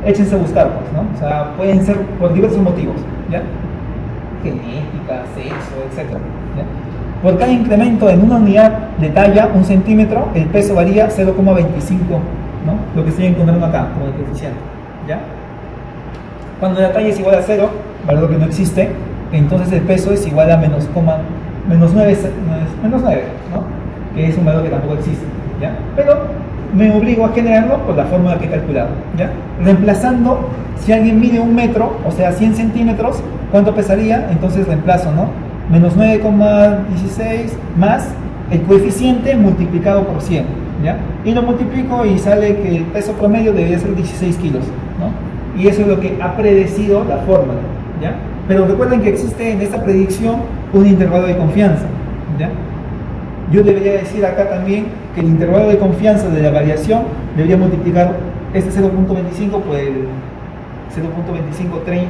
échense a buscar, pues, ¿no? O sea, pueden ser por diversos motivos, ¿ya? Genética, sexo, etc. ¿Ya? Por cada incremento en una unidad de talla, 1 centímetro, el peso varía 0,25, ¿no? Lo que estoy encontrando acá como el coeficiente, ¿ya? Cuando la talla es igual a 0, valor que no existe, entonces el peso es igual a menos 9, ¿no? Que es un valor que tampoco existe, ¿ya? Pero me obligo a generarlo por la fórmula que he calculado, ¿ya? Reemplazando, si alguien mide 1 metro, o sea 100 centímetros, ¿cuánto pesaría? Entonces reemplazo, ¿no? Menos 9,16 más el coeficiente multiplicado por 100, ¿ya? Y lo multiplico y sale que el peso promedio debería ser 16 kilos, ¿no? Y eso es lo que ha predecido la fórmula, ¿ya? Pero recuerden que existe en esta predicción un intervalo de confianza, ¿ya? Yo debería decir acá también que el intervalo de confianza de la variación debería multiplicar este 0.25 por el 0.2530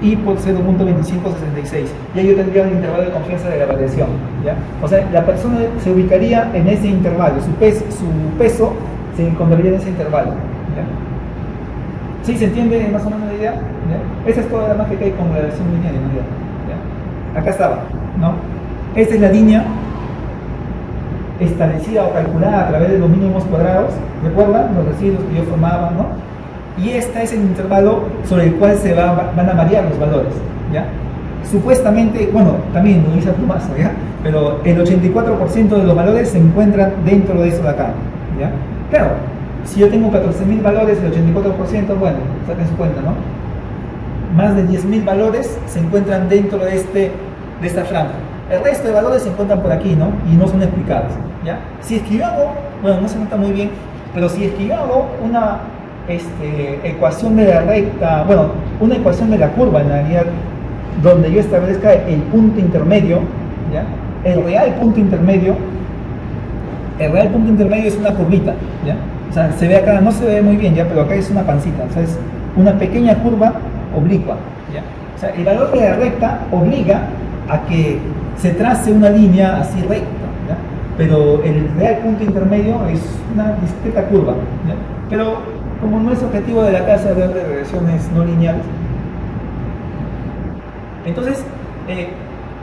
y por 0.2566. Y ahí yo tendría un intervalo de confianza de la variación, ¿ya? O sea, la persona se ubicaría en ese intervalo, su peso se encontraría en ese intervalo, ¿ya? ¿Sí se entiende más o menos la idea? ¿Ya? Esa es toda la magia que hay con la variación lineal, ¿ya? Acá estaba, ¿no? Esta es la línea establecida o calculada a través de los mínimos cuadrados, ¿recuerdan? Los residuos que yo formaba, ¿no? Y este es el intervalo sobre el cual van a variar los valores, ¿ya? Supuestamente, bueno, también lo hice a plumazo, ¿ya? Pero el 84% de los valores se encuentran dentro de eso de acá, ¿ya? Claro, si yo tengo 14.000 valores, el 84%, bueno, saquen su cuenta, ¿no? Más de 10.000 valores se encuentran dentro de esta franja. El resto de valores se encuentran por aquí, ¿no? Y no son explicados, ¿ya? Si es que yo hago, bueno, no se nota muy bien, pero si es que yo hago una ecuación de la recta, bueno, una ecuación de la curva en realidad, donde yo establezca el punto intermedio, ¿ya? El real punto intermedio es una curvita, ¿ya? O sea, se ve acá, no se ve muy bien, ¿ya? Pero acá es una pancita, o sea, es una pequeña curva oblicua, ¿ya? O sea, el valor de la recta obliga a que se trace una línea así recta, ¿ya? Pero el real punto intermedio es una discreta curva, ¿ya? Pero como no es objetivo de la clase hablar de regresiones no lineales, entonces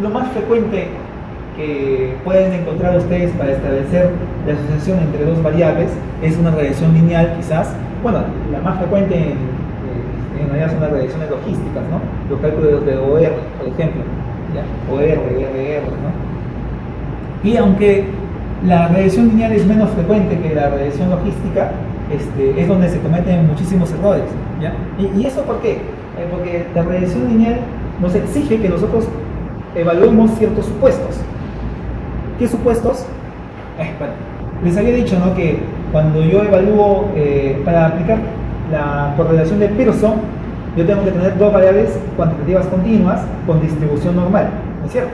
lo más frecuente que pueden encontrar ustedes para establecer la asociación entre dos variables es una regresión lineal, quizás. Bueno, la más frecuente en realidad son las regresiones logísticas, ¿no? Los cálculos de OR, por ejemplo, ¿ya? OR, RR, ¿no? Y aunque la regresión lineal es menos frecuente que la regresión logística, es donde se cometen muchísimos errores, ¿ya? ¿Y eso por qué? Porque la regresión lineal nos exige que nosotros evaluemos ciertos supuestos. ¿Qué supuestos? Bueno, les había dicho, ¿no?, que cuando yo evalúo, para aplicar la correlación de Pearson, yo tengo que tener dos variables cuantitativas continuas con distribución normal, ¿no es cierto?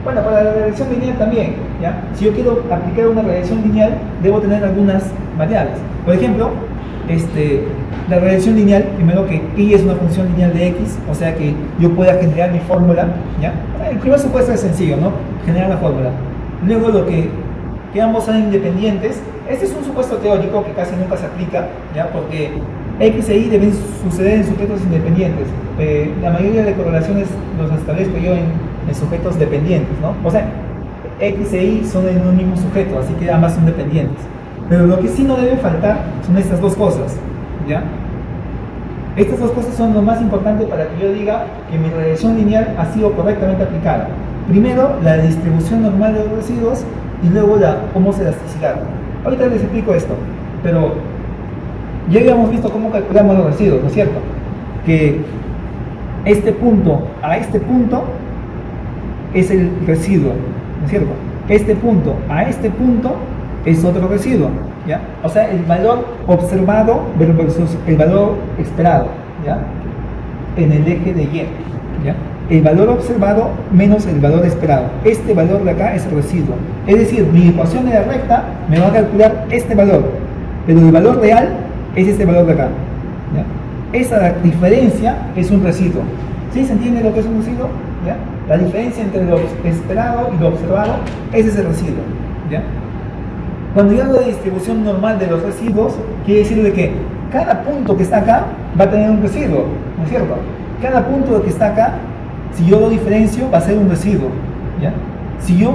Bueno, para la regresión lineal también, ¿ya? Si yo quiero aplicar una regresión lineal, debo tener algunas variables. Por ejemplo, la regresión lineal, primero que y es una función lineal de x, o sea que yo pueda generar mi fórmula, ¿ya? El primer supuesto es sencillo, ¿no? Generar la fórmula. Luego lo que ambos sean independientes, este es un supuesto teórico que casi nunca se aplica, ¿ya? Porque x e y deben suceder en sujetos independientes. La mayoría de correlaciones los establezco yo en sujetos dependientes, ¿no? O sea, x e y son en un mismo sujeto, así que ambas son dependientes. Pero lo que sí no debe faltar son estas dos cosas, ¿ya? Estas dos cosas son lo más importante para que yo diga que mi regresión lineal ha sido correctamente aplicada. Primero, la distribución normal de los residuos y luego la homoselasticidad. Ahorita les explico esto, pero ya habíamos visto cómo calculamos los residuos, ¿no es cierto? Que este punto a este punto es el residuo, ¿no es cierto? Este punto a este punto es otro residuo, ¿ya? O sea, el valor observado versus el valor esperado, ¿ya? En el eje de Y, ¿ya? el valor observado menos el valor esperado. Este valor de acá es el residuo. Es decir, mi ecuación de la recta me va a calcular este valor, pero el valor real es este valor de acá. ¿Ya? Esa diferencia es un residuo. ¿Sí se entiende lo que es un residuo? ¿Ya? La diferencia entre lo esperado y lo observado, ese es el residuo. ¿Ya? Cuando yo hablo de distribución normal de los residuos, quiere decir de que cada punto que está acá va a tener un residuo, ¿no es cierto? Cada punto que está acá, si yo lo diferencio, va a ser un residuo. ¿Ya? Si yo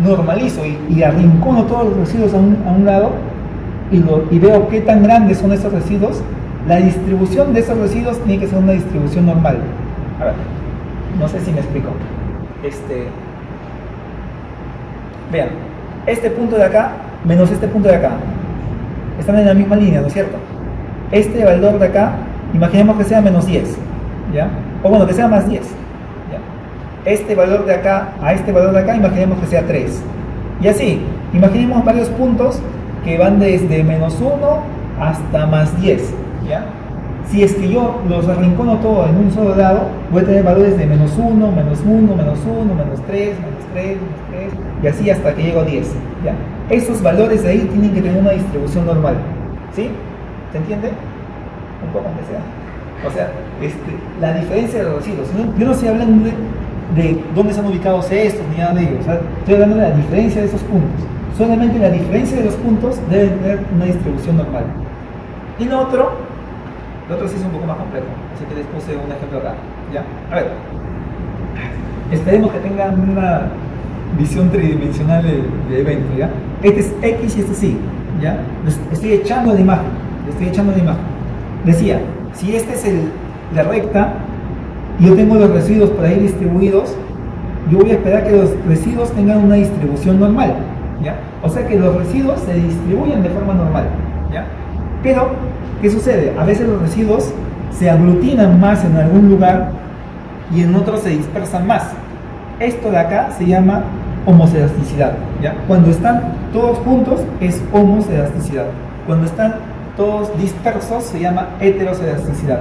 normalizo y arrincono todos los residuos a un lado y veo qué tan grandes son esos residuos, la distribución de esos residuos tiene que ser una distribución normal. A ver, no sé si me explico. Vean, este punto de acá menos este punto de acá están en la misma línea, ¿no es cierto? Este valor de acá, imaginemos que sea menos 10, ¿ya? O bueno, que sea más 10, ¿ya? Este valor de acá a este valor de acá, imaginemos que sea 3. Y así, imaginemos varios puntos que van desde menos 1 hasta más 10, ¿ya? Si es que yo los arrincono todo en un solo lado, voy a tener valores de menos 1, menos 1, menos 1, menos 3, menos 3, menos 3, y así hasta que llego a 10, ¿ya? Esos valores de ahí tienen que tener una distribución normal, ¿sí? ¿Se entiende? Un poco aunque sea. O sea, la diferencia de los residuos. Yo no estoy hablando de dónde están ubicados estos, ni nada de ellos. O sea, estoy hablando de la diferencia de esos puntos. Solamente la diferencia de los puntos debe tener una distribución normal. Y lo otro sí es un poco más complejo. Así que les puse un ejemplo acá, ¿ya? A ver. Esperemos que tengan una visión tridimensional del evento, ¿ya? Este es X y este es Y, ¿ya? Estoy echando la imagen. Decía, si este es la recta y yo tengo los residuos por ahí distribuidos, yo voy a esperar que los residuos tengan una distribución normal, ¿ya? O sea que los residuos se distribuyen de forma normal, ¿ya? Pero, ¿qué sucede? A veces los residuos se aglutinan más en algún lugar y en otros se dispersan más. Esto de acá se llama homocelasticidad, ¿ya? Cuando están todos juntos es homocelasticidad. Cuando están todos dispersos se llama heterocelasticidad.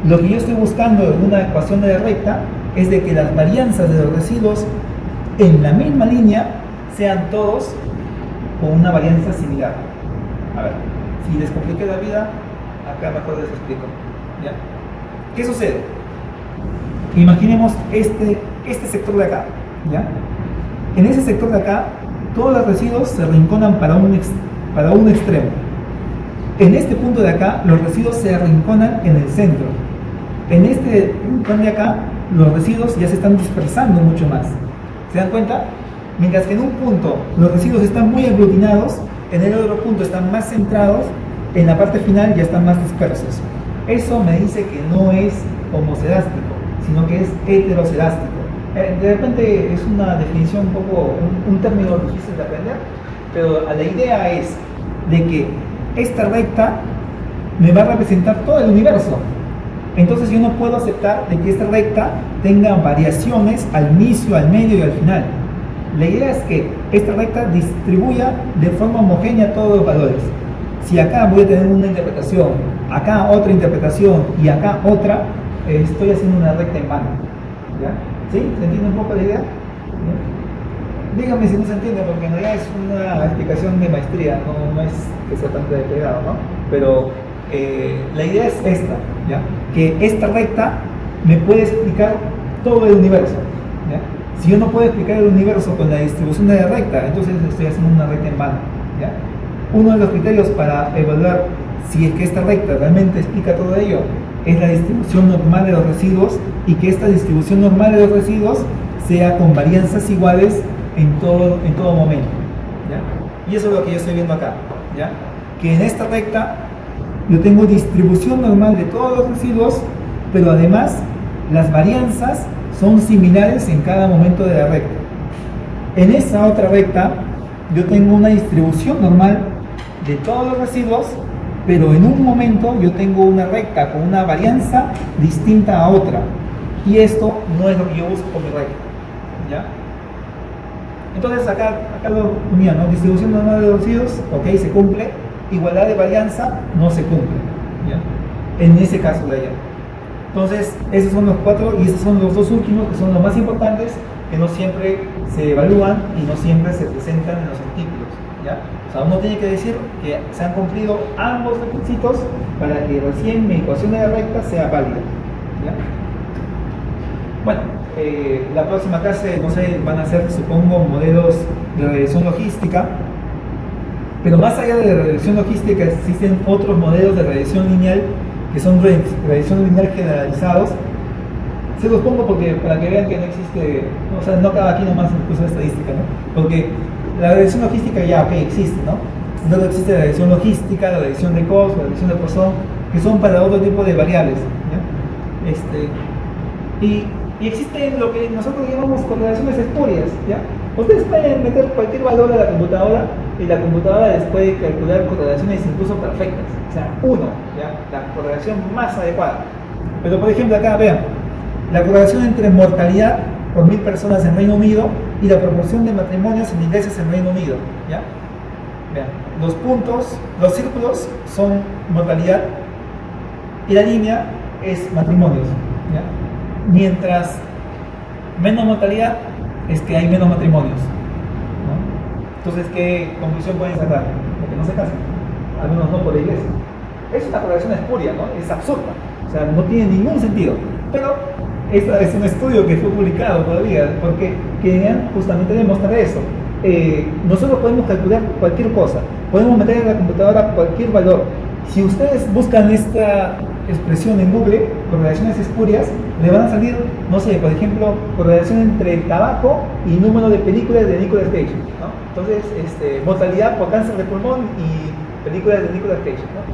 Lo que yo estoy buscando en una ecuación de la recta es de que las varianzas de los residuos en la misma línea sean todos con una varianza similar. A ver, si les compliqué la vida, acá mejor les explico, ¿ya? ¿Qué sucede? Imaginemos este sector de acá, ¿ya? En ese sector de acá, todos los residuos se arrinconan para un extremo. En este punto de acá, los residuos se arrinconan en el centro. En este rincón de acá, los residuos ya se están dispersando mucho más. ¿Se dan cuenta? Mientras que en un punto los residuos están muy aglutinados, en el otro punto están más centrados, en la parte final ya están más dispersos. Eso me dice que no es homocelástico, sino que es heterocelástico. De repente es una definición un término difícil de aprender, pero la idea es de que esta recta me va a representar todo el universo. Entonces yo no puedo aceptar de que esta recta tenga variaciones al inicio, al medio y al final. La idea es que esta recta distribuya de forma homogénea todos los valores. Si acá voy a tener una interpretación, acá otra interpretación y acá otra, estoy haciendo una recta en vano, ¿ya? ¿Sí? ¿Se entiende un poco la idea? ¿Ya? Díganme si no se entiende, porque en realidad es una explicación de maestría, no es que sea tan despegado, ¿no? Pero la idea es esta, ¿ya? Que esta recta me puede explicar todo el universo, ¿ya? Si yo no puedo explicar el universo con la distribución de la recta, entonces estoy haciendo una recta en vano, ¿ya? Uno de los criterios para evaluar si es que esta recta realmente explica todo ello es la distribución normal de los residuos, y que esta distribución normal de los residuos sea con varianzas iguales en todo momento, ¿ya? Y eso es lo que yo estoy viendo acá, ¿ya? Que en esta recta yo tengo distribución normal de todos los residuos, pero además las varianzas son similares en cada momento de la recta. En esa otra recta yo tengo una distribución normal de todos los residuos, pero en un momento yo tengo una recta con una varianza distinta a otra, y esto no es lo que yo busco con mi recta, ¿ya? Entonces acá lo ponía, ¿no? Distribución normal de los residuos, ok, se cumple. Igualdad de varianza, no se cumple, ¿ya? En ese caso de allá. Entonces, esos son los 4 y esos son los 2 últimos que son los más importantes, que no siempre se evalúan y no siempre se presentan en los artículos, ¿ya? O sea, uno tiene que decir que se han cumplido ambos requisitos para que recién mi ecuación de la recta sea válida, ¿ya? Bueno, la próxima clase, no sé, van a ser, supongo, modelos de regresión logística, pero más allá de la regresión logística existen otros modelos de regresión lineal que son regresión lineal generalizados. Se los pongo porque para que vean que no existe, o sea, no acaba aquí nomás en el curso de estadística, ¿no? Porque la regresión logística ya, ok, existe, ¿no? Luego existe la regresión logística, la regresión de Coase, la regresión de Poisson, que son para otro tipo de variables, ¿ya? Y existen lo que nosotros llamamos correlaciones espurias, ¿ya? Ustedes pueden meter cualquier valor a la computadora y la computadora les puede calcular correlaciones incluso perfectas, o sea, 1, ¿ya? La correlación más adecuada. Pero por ejemplo acá, vean, la correlación entre mortalidad por 1000 personas en Reino Unido y la proporción de matrimonios en iglesias en Reino Unido, ¿ya? Vean, los puntos, los círculos son mortalidad y la línea es matrimonios, ¿ya? Mientras menos mortalidad es que hay menos matrimonios, ¿no? Entonces, ¿qué conclusión pueden sacar? Porque no se casan, algunos no por la iglesia. Es una correlación espuria, ¿no? Es absurda, o sea, no tiene ningún sentido. Pero este es un estudio que fue publicado todavía, porque querían justamente demostrar eso. Nosotros podemos calcular cualquier cosa, podemos meter en la computadora cualquier valor. Si ustedes buscan esta expresión en Google, correlaciones espurias, le van a salir, no sé, por ejemplo, correlación entre tabaco y número de películas de Nicolas Cage, ¿no? Entonces, mortalidad por cáncer de pulmón y películas de Nicolas Cage, ¿no?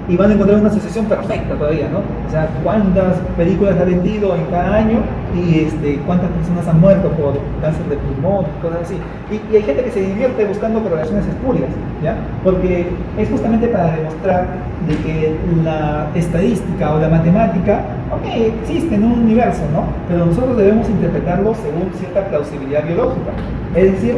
Y van a encontrar una asociación perfecta todavía, ¿no? O sea, cuántas películas ha vendido en cada año y cuántas personas han muerto por cáncer de pulmón, cosas así. Y hay gente que se divierte buscando correlaciones espurias, ¿ya? Porque es justamente para demostrar de que la estadística o la matemática, ok, existe en un universo, ¿no? Pero nosotros debemos interpretarlo según cierta plausibilidad biológica, es decir,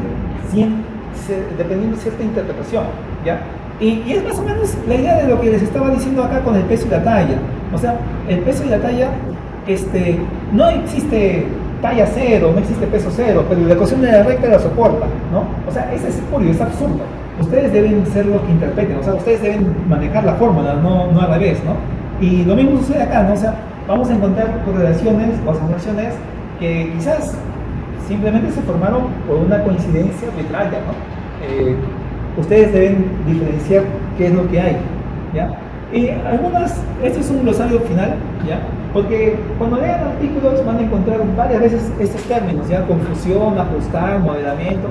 dependiendo de cierta interpretación, ¿ya? Y es más o menos la idea de lo que les estaba diciendo acá con el peso y la talla. O sea, el peso y la talla, no existe talla cero, no existe peso cero, pero la ecuación de la recta la soporta, ¿no? O sea, es espurio, es absurdo. Ustedes deben ser los que interpreten, o sea, ustedes deben manejar la fórmula, no al revés, ¿no? Y lo mismo sucede acá, ¿no? O sea, vamos a encontrar correlaciones o asociaciones que quizás simplemente se formaron por una coincidencia arbitraria, ¿no? Ustedes deben diferenciar qué es lo que hay, ¿ya? Y esto es un glosario final, ¿ya? Porque cuando lean artículos van a encontrar varias veces estos términos, ¿ya? Confusión, ajustar, modelamiento.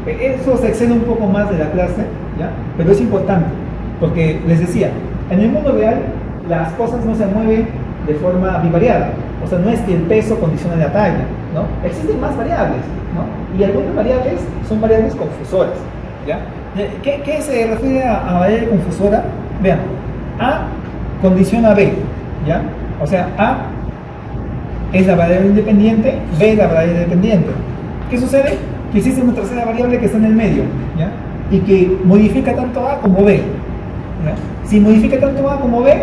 Eso se excede un poco más de la clase, ¿ya? Pero es importante, porque les decía, en el mundo real las cosas no se mueven de forma bivariada. O sea, no es que el peso condicione la talla, ¿no? Existen más variables, ¿no? Y algunas variables son variables confusoras, ¿ya? ¿Qué se refiere a variable confusora? Vean, A condiciona a B, ¿ya? O sea, A es la variable independiente, B es la variable dependiente. ¿Qué sucede? Que existe una tercera variable que está en el medio, ¿ya? Y que modifica tanto A como B, ¿ya? Si modifica tanto A como B,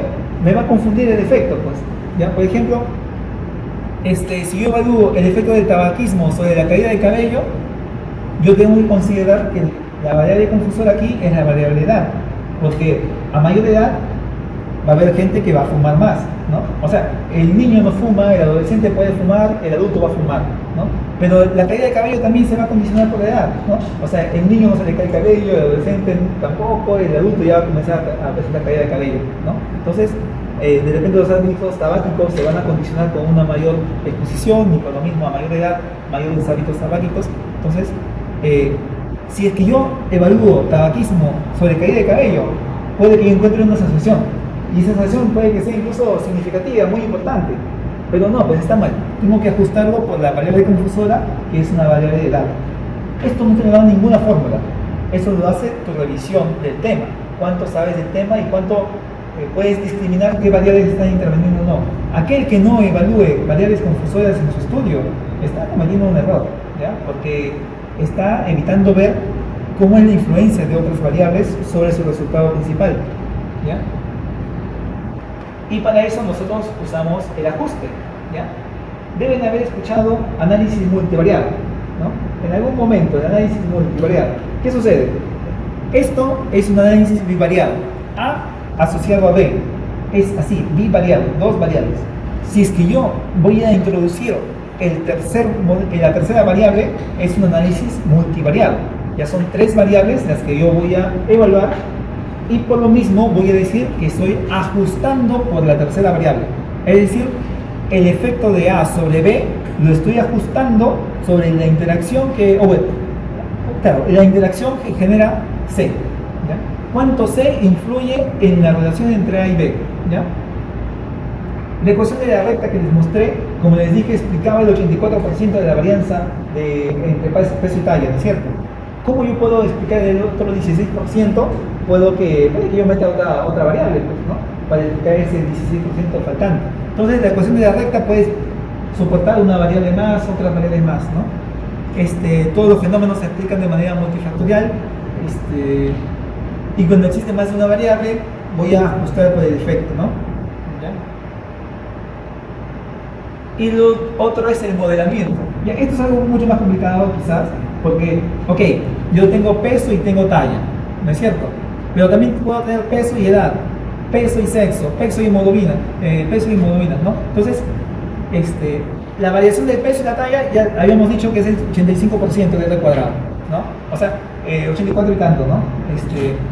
me va a confundir el efecto, pues, ¿ya? Por ejemplo, si yo evalúo el efecto del tabaquismo sobre la caída de cabello, yo tengo que considerar que la variable confusora aquí es la variable edad, porque a mayor edad va a haber gente que va a fumar más, ¿no? O sea, el niño no fuma, el adolescente puede fumar, el adulto va a fumar, ¿no? Pero la caída de cabello también se va a condicionar por la edad, ¿no? O sea, el niño no se le cae el cabello, el adolescente tampoco, el adulto ya va a comenzar a presentar caída de cabello, ¿no? Entonces, de repente los hábitos tabáquicos se van a condicionar con una mayor exposición y con lo mismo a mayor edad, mayores hábitos tabáquicos. Entonces, si es que yo evalúo tabaquismo sobre caída de cabello, puede que encuentre una asociación, y esa asociación puede que sea incluso significativa, muy importante, pero no, pues está mal. Tengo que ajustarlo por la variable confusora, que es una variable de edad. Esto no te lo da ninguna fórmula, eso lo hace tu revisión del tema, cuánto sabes del tema y cuánto puedes discriminar qué variables están interviniendo o no. Aquel que no evalúe variables confusoras en su estudio está cometiendo un error, ¿ya? Porque está evitando ver cómo es la influencia de otras variables sobre su resultado principal, ¿ya? Y para eso nosotros usamos el ajuste, ¿ya? Deben haber escuchado análisis multivariable, ¿no? En algún momento de análisis multivariable. ¿Qué sucede? Esto es un análisis bivariado. A asociado a B. Es así, bivariado, dos variables. Si es que yo voy a introducir la tercera variable, es un análisis multivariado. Ya son tres variables las que yo voy a evaluar y por lo mismo voy a decir que estoy ajustando por la tercera variable. Es decir, el efecto de A sobre B lo estoy ajustando sobre la interacción la interacción que genera C. ¿Ya? ¿Cuánto C influye en la relación entre A y B? ¿Ya? La ecuación de la recta que les mostré, como les dije, explicaba el 84% de la varianza entre peso y talla, ¿no es cierto? ¿Cómo yo puedo explicar el otro 16%? Puede que yo meta otra variable, pues, ¿no? Para explicar ese 16% faltante. Entonces, la ecuación de la recta puede soportar una variable más, otras variables más, ¿no? Todos los fenómenos se explican de manera multifactorial, y cuando existe más de una variable, voy a ajustar por el efecto, ¿no? ¿Ya? Y lo otro es el modelamiento. ¿Ya? Esto es algo mucho más complicado, quizás, porque, ok, yo tengo peso y tengo talla, ¿no es cierto? Pero también puedo tener peso y edad, peso y sexo, peso y hemoglobina, ¿no? Entonces, la variación del peso y la talla ya habíamos dicho que es el 85% del R cuadrado, ¿no? O sea, 84 y tanto, ¿no?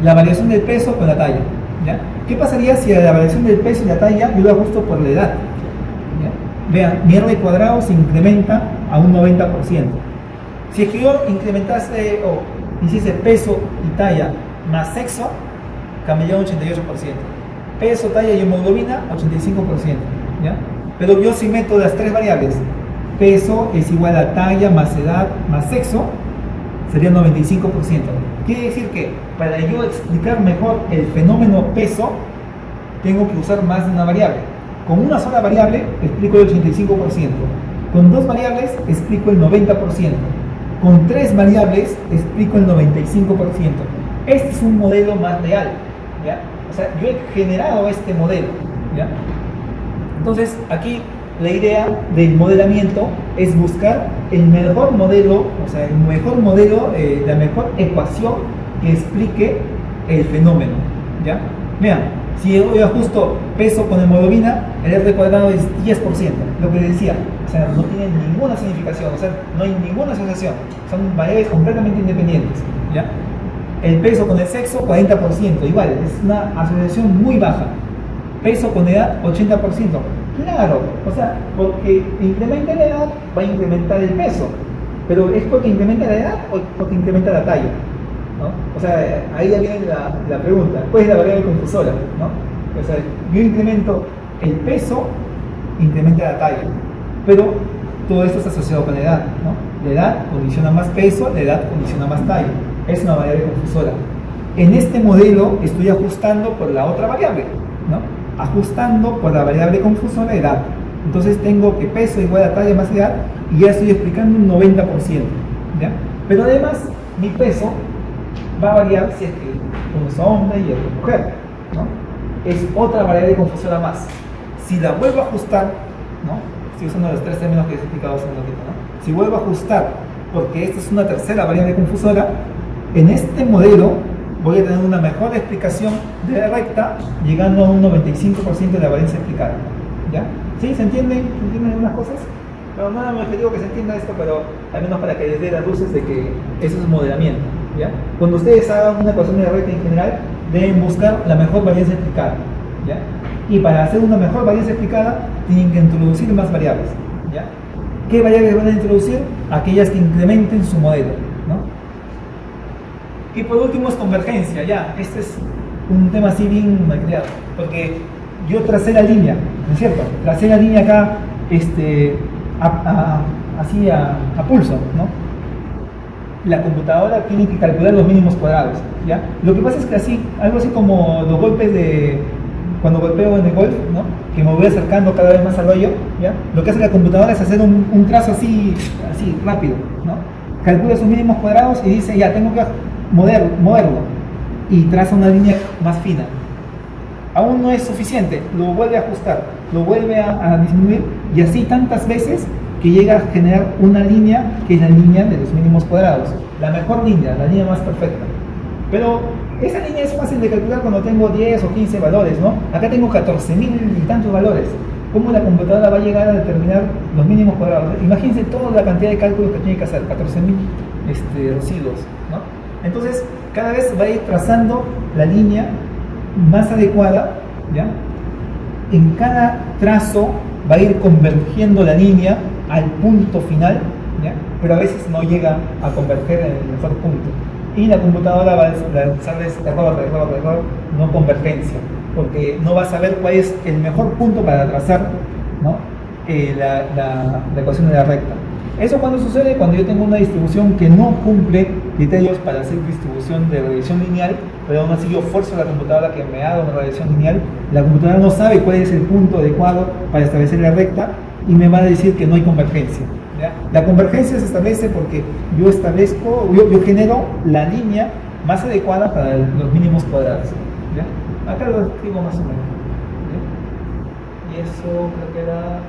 La variación del peso con la talla, ¿ya? ¿Qué pasaría si a la variación del peso y la talla yo lo ajusto por la edad? ¿Ya? Vean, mi R cuadrado se incrementa a un 90%. Si es que yo incrementase o hiciese peso y talla más sexo, cambiaría un 88%. Peso, talla y hemoglobina, 85%. ¿Ya? Pero yo si meto las tres variables, peso es igual a talla más edad más sexo, sería 95%. Quiere decir que para yo explicar mejor el fenómeno peso, tengo que usar más de una variable. Con una sola variable explico el 85%. Con dos variables explico el 90%. Con tres variables explico el 95%. Este es un modelo más real, ¿ya? O sea, yo he generado este modelo, ¿ya? Entonces, aquí la idea del modelamiento es buscar el mejor modelo, la mejor ecuación que explique el fenómeno, ¿ya? Vean, si yo ajusto peso con hemoglobina, el R cuadrado es 10%, lo que les decía, o sea, no tiene ninguna significación, o sea, no hay ninguna asociación, son variables completamente independientes, ¿ya? El peso con el sexo, 40%, igual, es una asociación muy baja. Peso con edad, 80%. Claro, o sea, porque incrementa la edad, va a incrementar el peso. Pero ¿es porque incrementa la edad o porque incrementa la talla? ¿No? O sea, ahí ya viene la pregunta. ¿Cuál es la variable confusora? ¿No? O sea, yo incremento el peso, incrementa la talla. Pero todo esto es asociado con la edad, ¿no? La edad condiciona más peso, la edad condiciona más talla. Es una variable confusora. En este modelo estoy ajustando por la otra variable, ¿no? Ajustando por la variable confusora edad. Entonces tengo que peso igual a talla más edad y ya estoy explicando un 90%, ¿ya? Pero además mi peso va a variar si es que uno es hombre y otro es mujer, ¿no? Es otra variable confusora más. Si la vuelvo a ajustar, ¿no? Estoy usando los tres términos que he explicado hace un ratito, ¿no? Si vuelvo a ajustar porque esta es una tercera variable confusora, en este modelo voy a tener una mejor explicación de la recta, llegando a un 95% de la varianza explicada, ¿ya? ¿Sí? ¿Se entienden? ¿Se entienden algunas cosas? Pero no me digo que se entienda esto, pero al menos para que les dé las luces de que eso es modelamiento, ¿ya? Cuando ustedes hagan una ecuación de la recta en general, deben buscar la mejor varianza explicada, ¿ya? Y para hacer una mejor varianza explicada, tienen que introducir más variables, ¿ya? ¿Qué variables van a introducir? Aquellas que incrementen su modelo, ¿no? Y por último es convergencia, ya, este es un tema así bien malcriado, porque yo tracé la línea, ¿no es cierto? Tracé la línea acá, así a pulso, ¿no? La computadora tiene que calcular los mínimos cuadrados, ¿ya? Lo que pasa es que algo así como los golpes cuando golpeo en el golf, ¿no? Que me voy acercando cada vez más al hoyo, ¿ya? Lo que hace la computadora es hacer un trazo así rápido, ¿no? Calcula sus mínimos cuadrados y dice, ya, tengo que moverlo, y traza una línea más fina. aún no es suficiente, lo vuelve a ajustar, lo vuelve a disminuir, y así tantas veces que llega a generar una línea que es la línea de los mínimos cuadrados, la mejor línea, la línea más perfecta. Pero esa línea es fácil de calcular cuando tengo 10 o 15 valores, ¿no? Acá tengo 14.000 y tantos valores. ¿Cómo la computadora va a llegar a determinar los mínimos cuadrados? Imagínense toda la cantidad de cálculos que tiene que hacer, 14.000 residuos, ¿no? Entonces, cada vez va a ir trazando la línea más adecuada, ¿ya? En cada trazo va a ir convergiendo la línea al punto final, ¿ya? Pero a veces no llega a converger en el mejor punto. Y la computadora va a lanzarles error, no convergencia, porque no va a saber cuál es el mejor punto para trazar, ¿no? la ecuación de la recta. Eso cuando sucede, cuando yo tengo una distribución que no cumple criterios para hacer distribución de regresión lineal, pero aún así yo fuerzo a la computadora que me haga una regresión lineal, la computadora no sabe cuál es el punto adecuado para establecer la recta y me va a decir que no hay convergencia, ¿ya? La convergencia se establece porque yo genero la línea más adecuada para los mínimos cuadrados, ¿ya? Acá lo escribo más o menos, ¿ya? Y eso creo que era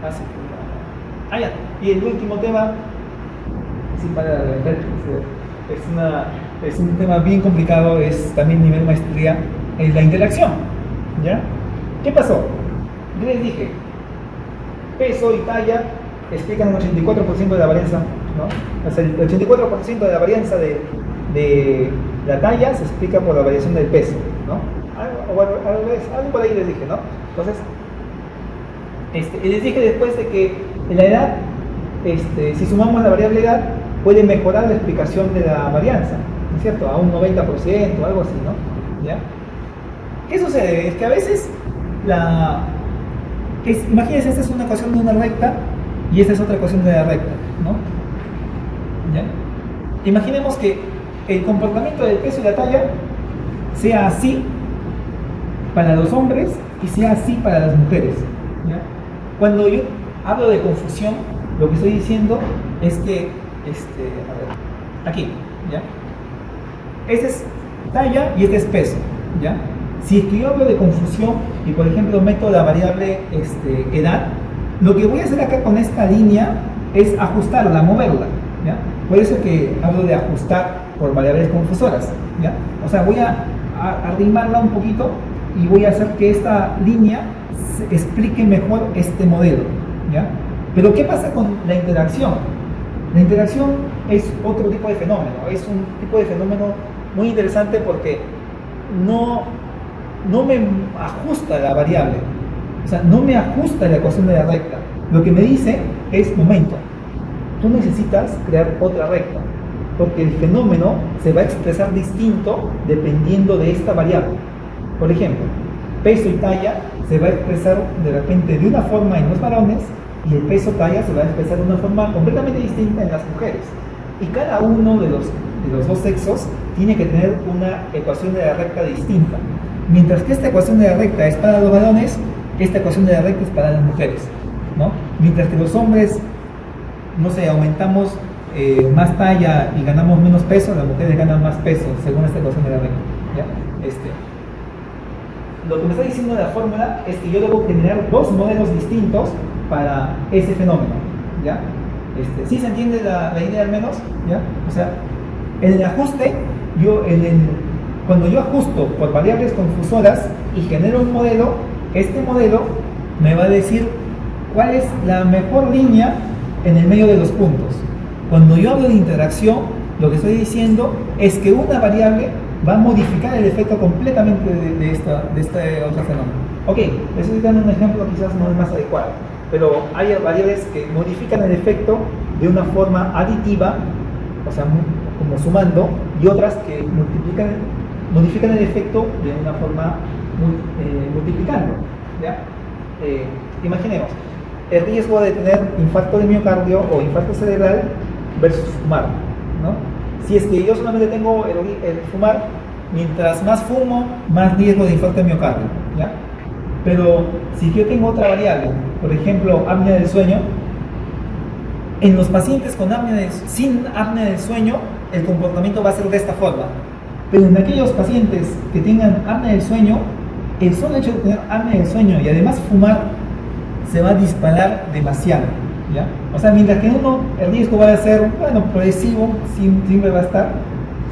así. Ya. Y el último tema, sin parar de adelantar, es un tema bien complicado, es también nivel maestría, es la interacción, ¿ya? ¿Qué pasó? Yo les dije, peso y talla explican el 84% de la varianza, ¿no? O sea, el 84% de la varianza de la talla se explica por la variación del peso, ¿no? Algo por ahí les dije, ¿no? Entonces, les dije después de que en la edad, si sumamos la variable edad, puede mejorar la explicación de la varianza, ¿no es cierto? A un 90%, algo así, ¿no? ¿Ya? ¿Qué sucede? Es que a veces imagínense, esta es una ecuación de una recta y esta es otra ecuación de la recta, ¿no? ¿Ya? Imaginemos que el comportamiento del peso y la talla sea así para los hombres y sea así para las mujeres, ¿ya? Cuando yo hablo de confusión, lo que estoy diciendo es que, aquí, ¿ya? Este es talla y este es peso, ¿ya? Si es que yo hablo de confusión y por ejemplo meto la variable edad, lo que voy a hacer acá con esta línea es ajustarla, moverla, ¿ya? Por eso que hablo de ajustar por variables confusoras, ¿ya? O sea, voy a arrimarla un poquito y voy a hacer que esta línea explique mejor este modelo, ¿ya? Pero ¿qué pasa con la interacción? La interacción es otro tipo de fenómeno, es un tipo de fenómeno muy interesante porque no me ajusta la variable, o sea, no me ajusta la ecuación de la recta. Lo que me dice es, momento, tú necesitas crear otra recta, porque el fenómeno se va a expresar distinto dependiendo de esta variable. Por ejemplo, peso y talla se va a expresar de repente de una forma en los varones y el peso talla se va a expresar de una forma completamente distinta en las mujeres. Y cada uno de los dos sexos tiene que tener una ecuación de la recta distinta. Mientras que esta ecuación de la recta es para los varones, esta ecuación de la recta es para las mujeres, ¿no? Mientras que los hombres, no sé, aumentamos más talla y ganamos menos peso, las mujeres ganan más peso según esta ecuación de la recta, ¿ya? Lo que me está diciendo la fórmula es que yo debo generar dos modelos distintos para ese fenómeno, ¿ya? ¿Sí se entiende la idea al menos? ¿Ya? O sea, en el ajuste, cuando yo ajusto por variables confusoras y genero un modelo, este modelo me va a decir cuál es la mejor línea en el medio de los puntos. Cuando yo hablo de interacción, lo que estoy diciendo es que una variable va a modificar el efecto completamente de este otro fenómeno. Ok, les estoy dando un ejemplo, quizás no es más adecuado, pero hay variables que modifican el efecto de una forma aditiva, o sea, como sumando, y otras que modifican el efecto de una forma multiplicando, ¿ya? Imaginemos, el riesgo de tener infarto de miocardio o infarto cerebral versus fumar, ¿no? Si es que yo solamente tengo el fumar, mientras más fumo, más riesgo de infarto de miocardio, ¿ya? Pero si yo tengo otra variable, por ejemplo, apnea del sueño, en los pacientes sin apnea del sueño, el comportamiento va a ser de esta forma. Pero en aquellos pacientes que tengan apnea del sueño, el solo hecho de tener apnea del sueño y además fumar se va a disparar demasiado, ¿ya? O sea, mientras que uno, el riesgo va a ser, bueno, progresivo, siempre va a estar.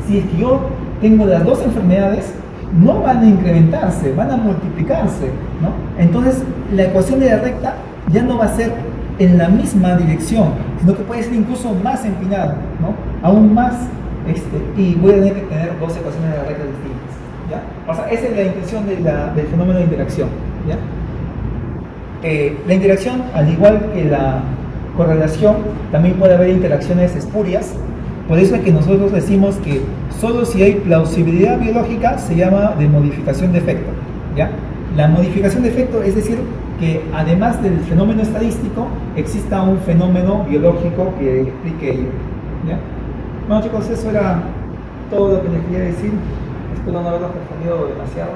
Si es que yo tengo las dos enfermedades, no van a incrementarse, van a multiplicarse, ¿no? Entonces, la ecuación de la recta ya no va a ser en la misma dirección, sino que puede ser incluso más empinado, ¿no? Aún más, y voy a tener que tener dos ecuaciones de la recta distintas, ¿ya? O sea, esa es la intención del fenómeno de interacción, ¿ya? La interacción, al igual que la correlación, también puede haber interacciones espurias. Por eso es que nosotros decimos que solo si hay plausibilidad biológica se llama de modificación de efecto, ¿ya? La modificación de efecto es decir que además del fenómeno estadístico exista un fenómeno biológico que explique ello, ¿ya? Bueno chicos, eso era todo lo que les quería decir. Espero no haberlos confundido demasiado.